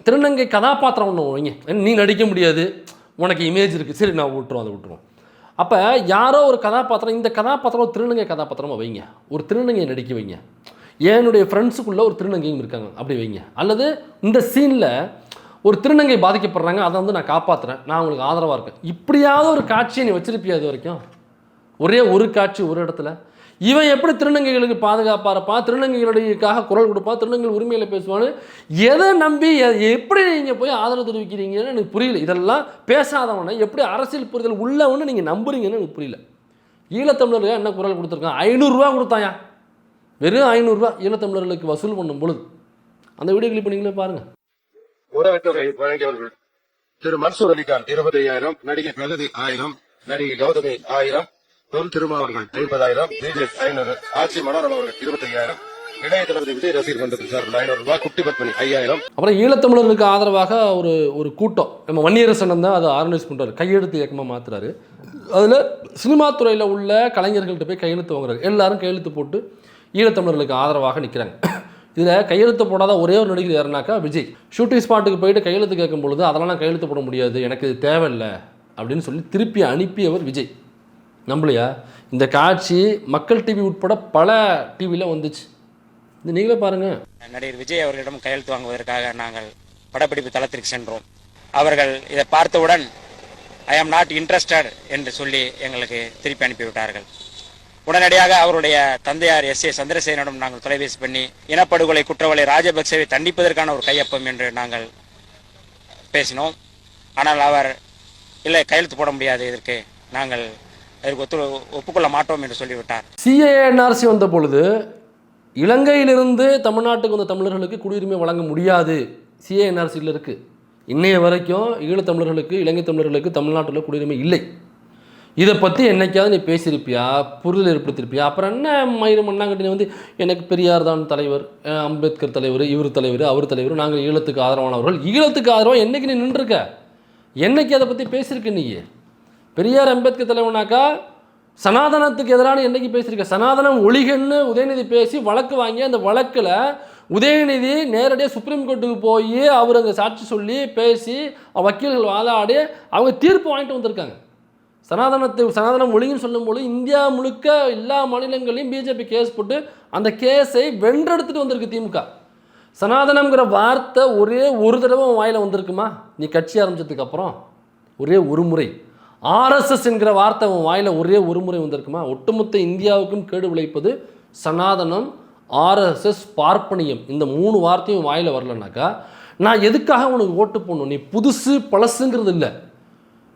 திருநங்கை கதாபாத்திரம் ஒன்று வைங்க, நீ நடிக்க முடியாது, உனக்கு இமேஜ் இருக்குது, சரி நான் விட்டுருவோம், அதை விட்டுருவோம். அப்போ யாரோ ஒரு கதாபாத்திரம், இந்த கதாபாத்திரம் ஒரு திருநங்கை கதாபாத்திரமாக வைங்க, ஒரு திருநங்கையை நடிக்க வைங்க. என்னுடைய ஃப்ரெண்ட்ஸுக்குள்ளே ஒரு திருநங்கையும் இருக்காங்க, அப்படி வைங்க. அல்லது இந்த சீனில் ஒரு திருநங்கை பாதிக்கப்படுறாங்க, அதை வந்து நான் காப்பாற்றுறேன், நான் உங்களுக்கு ஆதரவாக இருக்கேன். இப்படியாவது ஒரு காட்சியை நீ வச்சிருப்பியா இது வரைக்கும்? ஒரே ஒரு காட்சி ஒரு இடத்துல. இவன் எப்படி திருநங்கைகளுக்கு பாதுகாப்பாக இருப்பான், திருநங்கைகளுக்காக குரல் கொடுப்பான், திருநங்கை உரிமையில பேசுவான்னு எதை நம்பி எப்படி நீங்கள் போய் ஆதரவு தெரிவிக்கிறீங்கன்னு எனக்கு புரியல. இதெல்லாம் பேசாதவனை எப்படி அரசியல் புரிதல் உள்ளவன்னு நீங்கள் நம்புறீங்கன்னு எனக்கு புரியல. ஈழத்தமிழர்கள் என்ன குரல் கொடுத்துருக்கான்? 500 ரூபா கொடுத்தாயா, வெறும் 500 ரூபா ஈழத்தமிழர்களுக்கு வசூல் பண்ணும் பொழுது. அந்த வீடியோ கிளிப் நீங்களே பாருங்க. உதவித்தொகை வழங்கியவர்கள் திரு மன்சூர் அலிகான் 25,000, நடிகை பிரகதி 1000, நடிகை கௌதமி 1000, தொல் திருமாவர்கள் 50,000, பிஜேபி 500, ஆட்சி மனோரமா அவர்கள் 25,000, இளைய தளபதி விஜய் ரசிகர் மன்றத்தின் சார்பில் 500 ரூபாய், குட்டி பத்மனி 5000. அப்புறம் ஈழத்தமிழர்களுக்கு ஆதரவாக ஒரு கூட்டம், நம்ம வன்னியரசன் தான் அதை ஆர்கனைஸ் பண்ணுறாரு, கையெழுத்து இயக்கமாக மாற்றுறாரு. அதில் சினிமா துறையில் உள்ள கலைஞர்கள்ட்ட போய் கையெழுத்து வாங்குறாரு. எல்லாரும் கையெழுத்து போட்டு ஈழத்தமிழர்களுக்கு ஆதரவாக நிற்கிறாங்க. இதில் கையெழுத்து போடாத ஒரே ஒரு நடிகர் யாருனாக்கா விஜய். ஷூட்டிங் ஸ்பாட்டுக்கு போயிட்டு கையெழுத்து கேட்கும் பொழுது அதெல்லாம் நான் கையெழுத்து போட முடியாது, எனக்கு இது தேவையில்லை அப்படின்னு சொல்லி திருப்பி அனுப்பியவர் விஜய். நம்பலையா? இந்த காட்சி மக்கள் டிவி உட்பட பல டிவியில் வந்துச்சு. இது நீங்களே பாருங்கள். நடிகர் விஜய் அவர்களிடம் கையெழுத்து வாங்குவதற்காக நாங்கள் படப்பிடிப்பு தளத்திற்கு சென்றோம். அவர்கள் இதை பார்த்தவுடன் ஐ ஆம் நாட் இன்ட்ரெஸ்டட் என்று சொல்லி எங்களுக்கு திருப்பி அனுப்பிவிட்டார்கள். உடனடியாக அவருடைய தந்தையார் SA சந்திரசேகரனிடம் நாங்கள் தொலைபேசி பண்ணி இனப்படுகொலை குற்றவாளி ராஜபக்சேவை தண்டிப்பதற்கான ஒரு கையொப்பம் என்று நாங்கள் பேசினோம். ஆனால் அவர் இல்லை, கையெழுத்து போட முடியாது, இதற்கு நாங்கள் ஒப்புக்கொள்ள மாட்டோம் என்று சொல்லிவிட்டார். CANRC வந்த பொழுது இலங்கையிலிருந்து தமிழ்நாட்டுக்கு வந்த தமிழர்களுக்கு குடியுரிமை வழங்க முடியாது, CANRCயில் இருக்குது. இன்னைய வரைக்கும் ஈழத்தமிழர்களுக்கு, இலங்கை தமிழர்களுக்கு தமிழ்நாட்டில் குடியுரிமை இல்லை. இதை பற்றி என்னைக்காவது நீ பேசியிருப்பியா, புரிதல் ஏற்படுத்தியிருப்பியா? அப்புறம் என்ன மயிறு மண்ணாங்கட்டி வந்து எனக்கு பெரியார் தான் தலைவர், அம்பேத்கர் தலைவர், இவர் தலைவர், அவர் தலைவர், நாங்கள் ஈழத்துக்கு ஆதரவானவர்கள். ஈழத்துக்கு ஆதரவாக என்னைக்கு நீ நின்றுருக்க? என்னைக்கு அதை பற்றி பேசியிருக்க நீ? பெரியார் அம்பேத்கர் தலைவனாக்கா சனாதனத்துக்கு எதிரான என்னைக்கு பேசியிருக்க? சனாதனம் ஒழிகன்னு உதயநிதி பேசி வழக்கு வாங்கி, அந்த வழக்கில் உதயநிதி நேரடியாக சுப்ரீம் கோர்ட்டுக்கு போய் அவர் அங்கே சாட்சி சொல்லி பேசி வக்கீல்கள் வாதாடி அவங்க தீர்ப்பு வாங்கிட்டு வந்திருக்காங்க. சனாதனம் ஒழிங்கன்னு சொல்லும்போது இந்தியா முழுக்க எல்லா மாநிலங்களையும் பிஜேபி கேஸ் போட்டு அந்த கேஸை வென்றெடுத்துட்டு வந்திருக்கு திமுக. சனாதனம்ங்கிற வார்த்தை ஒரே ஒரு தடவை வாயில் வந்திருக்குமா நீ கட்சி ஆரம்பிச்சதுக்கு அப்புறம்? ஒரே ஒரு முறை. RSS என்கிற வார்த்தை அவன் வாயில் ஒரே ஒரு முறை வந்திருக்குமா? ஒட்டுமொத்த இந்தியாவுக்கும் கேடு விளைப்பது சனாதனம், RSS, பார்ப்பனியம், இந்த 3 வார்த்தையும் வாயில் வரலனாக்கா நான் எதுக்காக உனக்கு ஓட்டு போடணும்? நீ புதுசு பழசுங்கிறது இல்லை.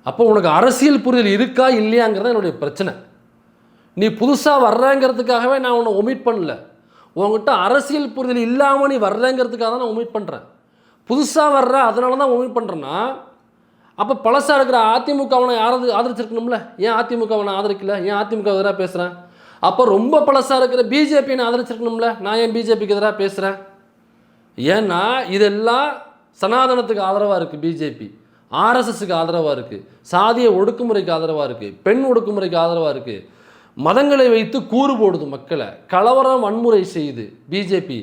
அப்போ உனக்கு அரசியல் புரிதல் இருக்கா இல்லையாங்கிறத என்னுடைய பிரச்சனை. நீ புதுசாக வர்றங்கிறதுக்காகவே நான் உன்னை ஒமிட் பண்ணல. உங்ககிட்ட அரசியல் புரிதல் இல்லாமல் நீ வர்றங்கிறதுக்காக தான் நான் ஒமிட் பண்ணுறேன். புதுசாக வர்ற அதனால தான் ஒமிட் பண்ணுறேன்னா, அப்போ பழசாக இருக்கிற அதிமுகவை யாராவது ஆதரிச்சிருக்கணும்ல? ஏன் அதிமுகவை நான் ஆதரிக்கல? ஏன் அதிமுக எதிராக பேசுகிறேன்? அப்போ ரொம்ப பழசாக இருக்கிற பிஜேபியை நான் ஆதரிச்சிருக்கணும்ல? நான் ஏன் பிஜேபிக்கு எதிராக பேசுகிறேன்? ஏன்னா இதெல்லாம் சனாதனத்துக்கு ஆதரவாக இருக்குது பிஜேபி, RSSக்கு ஆதரவாக இருக்குது, சாதிய ஒடுக்குமுறைக்கு ஆதரவாக இருக்குது, பெண் ஒடுக்குமுறைக்கு ஆதரவாக இருக்குது, மதங்களை வைத்து கூறு போடுது மக்களை, கலவரம் வன்முறை செய்யுது பிஜேபி,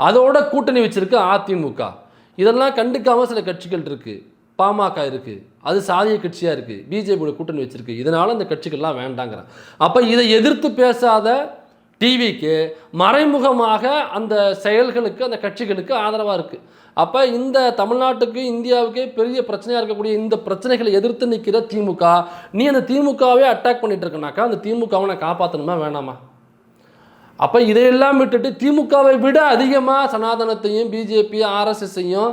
அதோட கூட்டணி வச்சிருக்கு அதிமுக. இதெல்லாம் கண்டுக்காமல் சில கட்சிகள் இருக்குது. பாமக இருக்குது, அது சாதிய கட்சியாக இருக்குது, பிஜேபியோட கூட்டணி வச்சுருக்கு, இதனால் அந்த கட்சிகள்லாம் வேண்டாங்கிறேன். அப்போ இதை எதிர்த்து பேசாத டிவிக்கு மறைமுகமாக அந்த செயல்களுக்கு அந்த கட்சிகளுக்கு ஆதரவாக இருக்குது. அப்போ இந்த தமிழ்நாட்டுக்கு இந்தியாவுக்கே பெரிய பிரச்சனையாக இருக்கக்கூடிய இந்த பிரச்சனைகளை எதிர்த்து நிற்கிற திமுக, நீ அந்த திமுகவே அட்டாக் பண்ணிட்டு இருக்கனாக்கா அந்த திமுகவை நான் காப்பாற்றணுமா வேணாமா? அப்போ இதையெல்லாம் விட்டுட்டு திமுகவை விட அதிகமாக சனாதனத்தையும் பிஜேபி ஆர்எஸ்எஸ்ஸையும்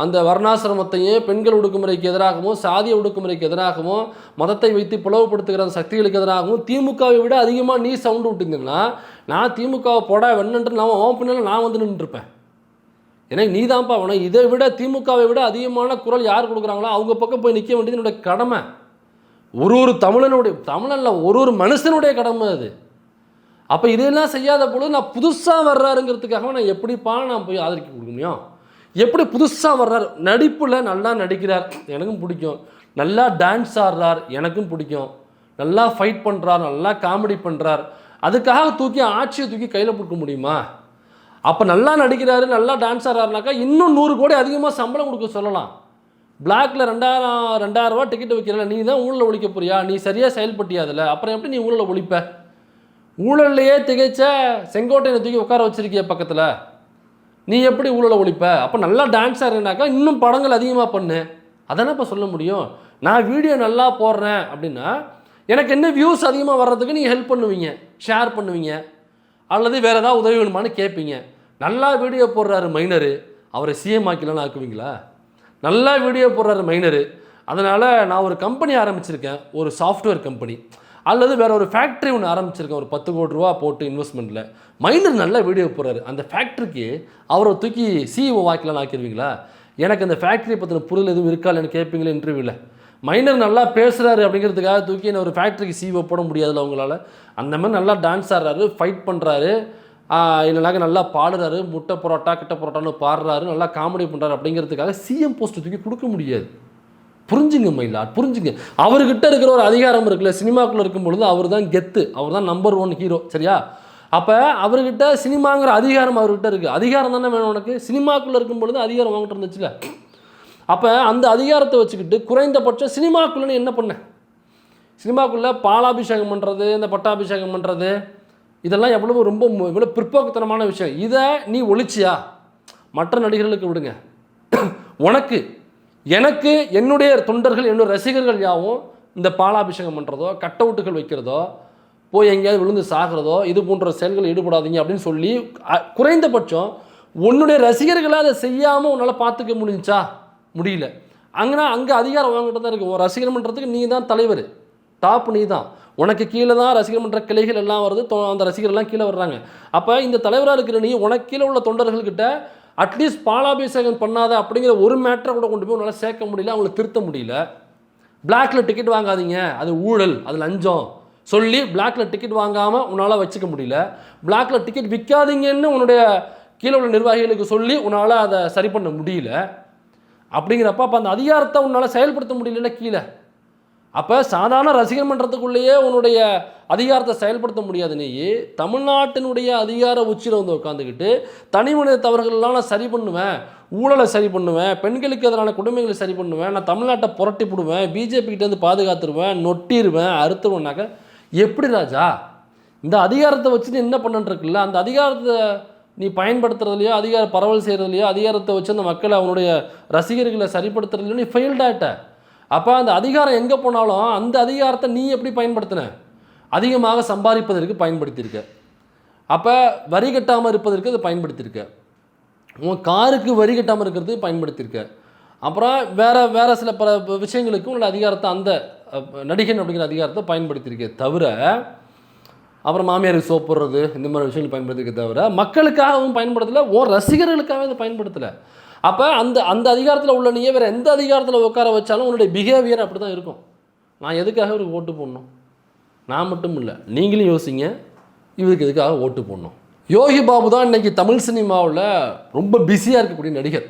அந்த வர்ணாசிரமத்தையும் பெண்கள் ஒடுக்குமுறைக்கு எதிராகவும் சாதிய ஒடுக்குமுறைக்கு எதிராகவும் மதத்தை வைத்து பிளவுபடுத்துகிற அந்த சக்திகளுக்கு எதிராகவும் திமுகவை விட அதிகமாக நீ சவுண்டு விட்டுங்கன்னா நான் திமுகவை போடா வெண்ணன்று நான் ஓன் பின்னால் நான் வந்து நின்றுருப்பேன். ஏன்னா நீ தான்ப்பா வேணும். இதை விட திமுகவை விட அதிகமான குரல் யார் கொடுக்குறாங்களோ அவங்க பக்கம் போய் நிற்க வேண்டியது என்னுடைய கடமை. ஒரு தமிழனில் ஒரு மனுஷனுடைய கடமை அது. அப்போ இதெல்லாம் செய்யாத பொழுது நான் புதுசாக வர்றாருங்கிறதுக்காக நான் எப்படிப்பா நான் போய் ஆதரிக்க கொடுக்க முடியும்? எப்படி புதுசாக வர்றார்? நடிப்பில் நல்லா நடிக்கிறார், எனக்கும் பிடிக்கும். நல்லா டான்ஸ் ஆடுறார், எனக்கும் பிடிக்கும். நல்லா ஃபைட் பண்ணுறார், நல்லா காமெடி பண்ணுறார். அதுக்காக ஆட்சியை தூக்கி கையில் கொடுக்க முடியுமா? அப்போ நல்லா நடிக்கிறாரு, நல்லா டான்ஸ் ஆடுறாருனாக்கா இன்னும் 100 கோடி அதிகமாக சம்பளம் கொடுக்க சொல்லலாம். பிளாக்ல 2000 ரூபா டிக்கெட் வைக்கிறல, நீ தான் ஊழலை ஒழிக்க போறியா? நீ சரியாக செயல்பட்டியா? அதில் அப்புறம் எப்படி நீ ஊழலை ஒழிப்ப? ஊழல்லையே திகைச்ச செங்கோட்டையை தூக்கி உட்கார வச்சிருக்கிய பக்கத்தில், நீ எப்படி ஊழலை ஒழிப்ப? அப்போ நல்லா டான்ஸ் ஆடுறேனாக்கா இன்னும் படங்கள் அதிகமாக பண்ணு. அதானே இப்போ சொல்ல முடியும். நான் வீடியோ நல்லா போடுறேன் அப்படின்னா எனக்கு என்ன வியூஸ் அதிகமாக வர்றதுக்கு நீங்கள் ஹெல்ப் பண்ணுவீங்க, ஷேர் பண்ணுவீங்க, அல்லது வேறு ஏதாவது உதவி வேணுமான்னு கேட்பீங்க. நல்லா வீடியோ போடுறாரு மைனரு, அவரை சிஎம் ஆக்கிலான்னு ஆக்குவீங்களா? நல்லா வீடியோ போடுறாரு மைனரு, அதனால் நான் ஒரு கம்பெனி ஆரம்பிச்சிருக்கேன், ஒரு சாஃப்ட்வேர் கம்பெனி, அல்லது வேறு ஒரு ஃபேக்ட்ரி ஒன்று ஆரம்பிச்சிருக்கேன், ஒரு 10 கோடி ரூபா போட்டு இன்வெஸ்ட்மெண்ட்டில். மைனர் நல்லா வீடியோ போடுறாரு, அந்த ஃபேக்ட்ரிக்கு அவரை தூக்கி சிஇஓ ஆக்கலான்னு ஆக்கிடுவீங்களா? எனக்கு அந்த ஃபேக்ட்ரியை பற்றின புரிதல் எதுவும் இருக்கா இல்லைன்னு கேட்பீங்களே இன்டர்வியூவில். மைனர் நல்லா பேசுகிறாரு அப்படிங்கிறதுக்காக தூக்கி என்ன ஒரு ஃபேக்ட்ரிக்கு சிஇஓ போட முடியாதுல்ல அவங்களால. அந்த மாதிரி நல்லா டான்ஸ் ஆடுறாரு, ஃபைட் பண்ணுறாரு, இல்லைனாக்க நல்லா பாடுறாரு, முட்டை பரோட்டா கிட்ட பரோட்டான்னு பாடுறாரு, நல்லா காமெடி பண்ணுறாரு அப்படிங்கிறதுக்காக சிஎம் போஸ்ட் தூக்கி கொடுக்க முடியாது. புரிஞ்சுங்க மயிலாட், புரிஞ்சுங்க. அவர்கிட்ட இருக்கிற ஒரு அதிகாரம் இருக்குல்ல, சினிமாக்குள்ளே இருக்கும் பொழுது அவர் தான் கெத்து, அவர் தான் நம்பர் 1 ஹீரோ, சரியா? அப்போ அவர்கிட்ட சினிமாங்கிற அதிகாரம் அவர்கிட்ட இருக்குது. அதிகாரம் தானே வேணும் உனக்கு. சினிமாக்குள்ளே இருக்கும் பொழுது அதிகாரம் வாங்கிட்டு இருந்துச்சுல. அப்போ அந்த அதிகாரத்தை வச்சுக்கிட்டு குறைந்தபட்சம் சினிமாக்குள்ளே என்ன பண்ண? சினிமாக்குள்ளே பாலாபிஷேகம் பண்ணுறது, இந்த பட்டாபிஷேகம் பண்ணுறது, இதெல்லாம் எவ்வளோ பிற்போக்குத்தனமான விஷயம். இதை நீ ஒழிச்சியா? மற்ற நடிகர்களுக்கு விடுங்க. உனக்கு எனக்கு என்னுடைய தொண்டர்கள் என்னுடைய ரசிகர்கள் யாவும் இந்த பாலாபிஷேகம் பண்ணுறதோ கட் அவுட்டுகள் வைக்கிறதோ போய் எங்கேயாவது விழுந்து சாகிறதோ இது போன்ற செயல்கள் ஈடுபடாதீங்க அப்படின்னு சொல்லி குறைந்தபட்சம் உன்னுடைய ரசிகர்களை அதை செய்யாமல் உன்னால் பார்த்துக்க முடிஞ்சா? முடியல. அங்கே அதிகாரம் வாங்கிட்டு தான் இருக்குது. ரசிகர் மன்றத்துக்கு நீ தான் தலைவர், டாப் நீ தான். உனக்கு கீழே தான் ரசிகர் மன்ற கிளைகள் எல்லாம் வருது, அந்த ரசிகர்லாம் கீழே வர்றாங்க. அப்போ இந்த தலைவராக இருக்கிற நீ உனக்கு கீழே உள்ள தொண்டர்கள்கிட்ட அட்லீஸ்ட் பாலாபிஷேகம் பண்ணாத அப்படிங்கிற ஒரு மேட்டரை கூட கொண்டு போய் உன்னால் சேர்க்க முடியல, அவங்களை திருத்த முடியல. பிளாக்ல டிக்கெட் வாங்காதீங்க, அது ஊழல், அது லஞ்சம் சொல்லி பிளாக்ல டிக்கெட் வாங்காமல் உன்னால் வச்சுக்க முடியல. பிளாக்ல டிக்கெட் விற்காதீங்கன்னு உன்னுடைய கீழே உள்ள நிர்வாகிகளுக்கு சொல்லி உன்னால் அதை சரி பண்ண முடியல. அப்படிங்கிறப்ப அப்போ அந்த அதிகாரத்தை உன்னால் செயல்படுத்த முடியல கீழே. அப்போ சாதாரண ரசிகர் மன்றத்துக்குள்ளேயே உன்னுடைய அதிகாரத்தை செயல்படுத்த முடியாது. நீ தமிழ்நாட்டினுடைய அதிகார உச்சியில் வந்து உட்காந்துக்கிட்டு தனி மனித தவறுகள்லாம் நான் சரி பண்ணுவேன், ஊழலை சரி பண்ணுவேன், பெண்களுக்கு எதிரான கொடுமைகளை சரி பண்ணுவேன், நான் தமிழ்நாட்டை புரட்டி போடுவேன், பிஜேபிக்கிட்டேருந்து பாதுகாத்துருவேன், நொட்டிடுவேன், அறுத்துருவேன்னாக்க எப்படி ராஜா? இந்த அதிகாரத்தை வச்சுட்டு என்ன பண்ணுறதுக்குல்ல, அந்த அதிகாரத்தை நீ பயன்படுத்துறதுலையோ அதிகார பரவல் செய்கிறதுலையோ அதிகாரத்தை வச்சு அந்த மக்களை அவனுடைய ரசிகர்களை சரிப்படுத்துறதுலையோ நீ ஃபெயில்டாகிட்ட. அப்போ அந்த அதிகாரம் எங்கே போனாலும் அந்த அதிகாரத்தை நீ எப்படி பயன்படுத்தின? அதிகமாக சம்பாதிப்பதற்கு பயன்படுத்தியிருக்க. அப்போ வரி கட்டாமல் இருப்பதற்கு அதை பயன்படுத்தியிருக்க. உன் காருக்கு வரி கட்டாமல் இருக்கிறதுக்கு பயன்படுத்தியிருக்க. அப்புறம் வேறு சில பல விஷயங்களுக்கு உள்ள அதிகாரத்தை அந்த நடிகன் அப்படிங்கிற அதிகாரத்தை பயன்படுத்தியிருக்க தவிர, அப்புறம் மாமியாருக்கு சோப் போடுறது இந்த மாதிரி விஷயங்கள் பயன்படுத்தியிருக்க தவிர மக்களுக்காகவும் பயன்படுத்தலை, உன் ரசிகர்களுக்காகவே அதை பயன்படுத்தலை. அப்போ அந்த அதிகாரத்தில் உள்ள நீயே வேறு எந்த அதிகாரத்தில் உட்கார வச்சாலும் உன்னுடைய பிஹேவியர் அப்படி தான் இருக்கும். நான் எதுக்காக இவருக்கு ஓட்டு போடணும்? நான் மட்டும் இல்லை, நீங்களும் யோசிங்க, இவருக்கு எதுக்காக ஓட்டு போடணும்? யோகி பாபு தான் இன்றைக்கி தமிழ் சினிமாவில் ரொம்ப பிஸியாக இருக்கக்கூடிய நடிகர்.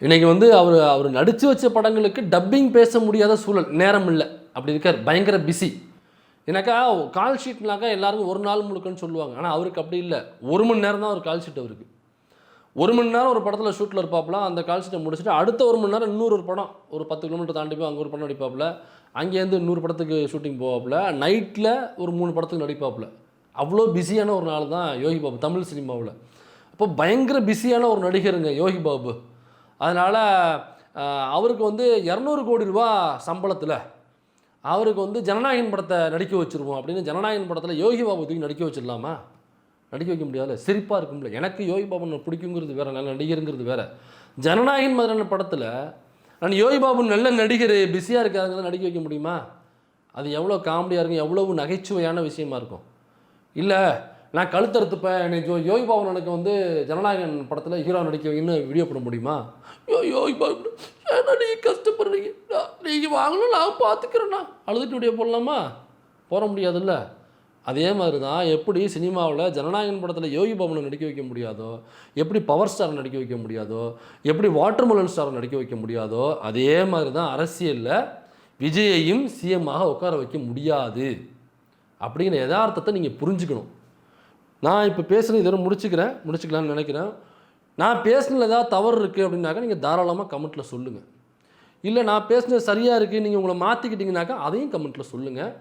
இன்றைக்கி வந்து அவர் நடித்து வச்ச படங்களுக்கு டப்பிங் பேச முடியாத சூழல், நேரம் இல்லை, அப்படி இருக்கார், பயங்கர பிஸி. எனக்கா கால் ஷீட்னாக்கா எல்லாருக்கும் ஒரு நாள் முழுக்கன்னு சொல்லுவாங்க. ஆனால் அவருக்கு அப்படி இல்லை, 1 மணி நேரம் தான் ஒரு கால் ஷீட். அவருக்கு 1 மணி நேரம் ஒரு படத்தில் ஷூட்டில் இருப்பாப்புல, அந்த கால் ஷீட்டை முடிச்சுட்டு அடுத்த 1 மணி நேரம் இன்னொரு ஒரு படம், ஒரு 10 கிலோமீட்டர் தாண்டி போய் அங்கே ஒரு படம் நடிப்பாப்புல, அங்கேருந்து இன்னொரு படத்துக்கு ஷூட்டிங் போவாப்புல, நைட்டில் ஒரு 3 படத்துக்கு நடிப்பாப்புல. அவ்வளோ பிஸியான ஒரு நாள் தான் யோகி பாபு தமிழ் சினிமாவில். அப்போ பயங்கர பிஸியான ஒரு நடிகருங்க யோகி பாபு. அதனால் அவருக்கு வந்து 200 கோடி ரூபா சம்பளத்தில் அவருக்கு வந்து ஜனநாயகன் படத்தை நடிக்க வச்சுருவோம் அப்படின்னு ஜனநாயகன் படத்தில் யோகி பாபு தூக்கி நடிக்க வச்சிடலாமா? நடிக்க வைக்க முடியாதுல்ல, சிரிப்பாக இருக்கும்ல. எனக்கு யோகி பாபு பிடிக்குங்கிறது வேறு, நல்ல நடிகருங்கிறது வேறு. ஜனநாயகன் மாதிரியான படத்தில் நான் யோகி பாபு நல்ல நடிகர் பிஸியாக இருக்காதுங்கிறத நடிக்க வைக்க முடியுமா? அது எவ்வளோ காமெடியாக இருக்கும், எவ்வளவு நகைச்சுவையான விஷயமா இருக்கும். இல்லை நான் கழுத்தறுத்துப்பேன், எனக்கு யோகி பாபு எனக்கு வந்து ஜனநாயகன் படத்தில் ஹீரோ நடிக்க வைக்கணும்னு வீடியோ பண்ண முடியுமா? யோகி பாபு ஏன்னா நீங்கள் கஷ்டப்படுறீங்க, நீங்கள் வாங்கணும் நான் பார்த்துக்கிறேண்ணா அழுதுட்டு வீடியோ போடலாமா? போட முடியாதுல்ல. அதே மாதிரி தான் எப்படி சினிமாவில் ஜனநாயகன் படத்தில் யோகி பாபுனை நடிக்க வைக்க முடியாதோ, எப்படி பவர் ஸ்டார் நடிக்க வைக்க முடியாதோ, எப்படி வாட்டர்மெலன் ஸ்டார் நடிக்க வைக்க முடியாதோ, அதே மாதிரி தான் அரசியலில் விஜயையும் சிஎம்மாக உட்கார வைக்க முடியாது அப்படிங்கிற யதார்த்தத்தை நீங்கள் புரிஞ்சுக்கணும். நான் இப்போ பேசுகிறது இதோட முடிச்சுக்கலான்னு நினைக்கிறேன். நான் பேசுனதில் ஏதாவது தவறு இருக்குது அப்படின்னாக்கா நீங்கள் தாராளமாக கமெண்ட்டில் சொல்லுங்கள். இல்லை நான் பேசுனது சரியாக இருக்குது, நீங்கள் உங்களை மாற்றிக்கிட்டீங்கனாக்கா அதையும் கமெண்ட்டில் சொல்லுங்கள்.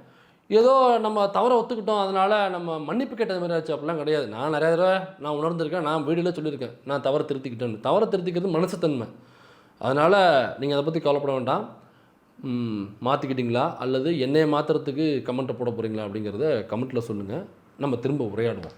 ஏதோ நம்ம தவறை ஒத்துக்கிட்டோம் அதனால் நம்ம மன்னிப்பு கேட்டது மாதிரி ஆச்சு அப்படிலாம் கிடையாது. நான் நிறைய தடவை நான் உணர்ந்திருக்கேன், நான் வீடியோவில் சொல்லியிருக்கேன் நான் தவறை திருத்திக்கிட்டேன்னு. தவறை திருத்திக்கிறது மனசுத்தன்மை. அதனால் நீங்கள் அதை பற்றி கவலைப்பட வேண்டாம். மாற்றிக்கிட்டீங்களா அல்லது என்னையை மாற்றுறதுக்கு கமெண்ட்டை போட போகிறீங்களா அப்படிங்கிறத கமெண்ட்டில் சொல்லுங்கள். நம்ம திரும்ப உரையாடுவோம்.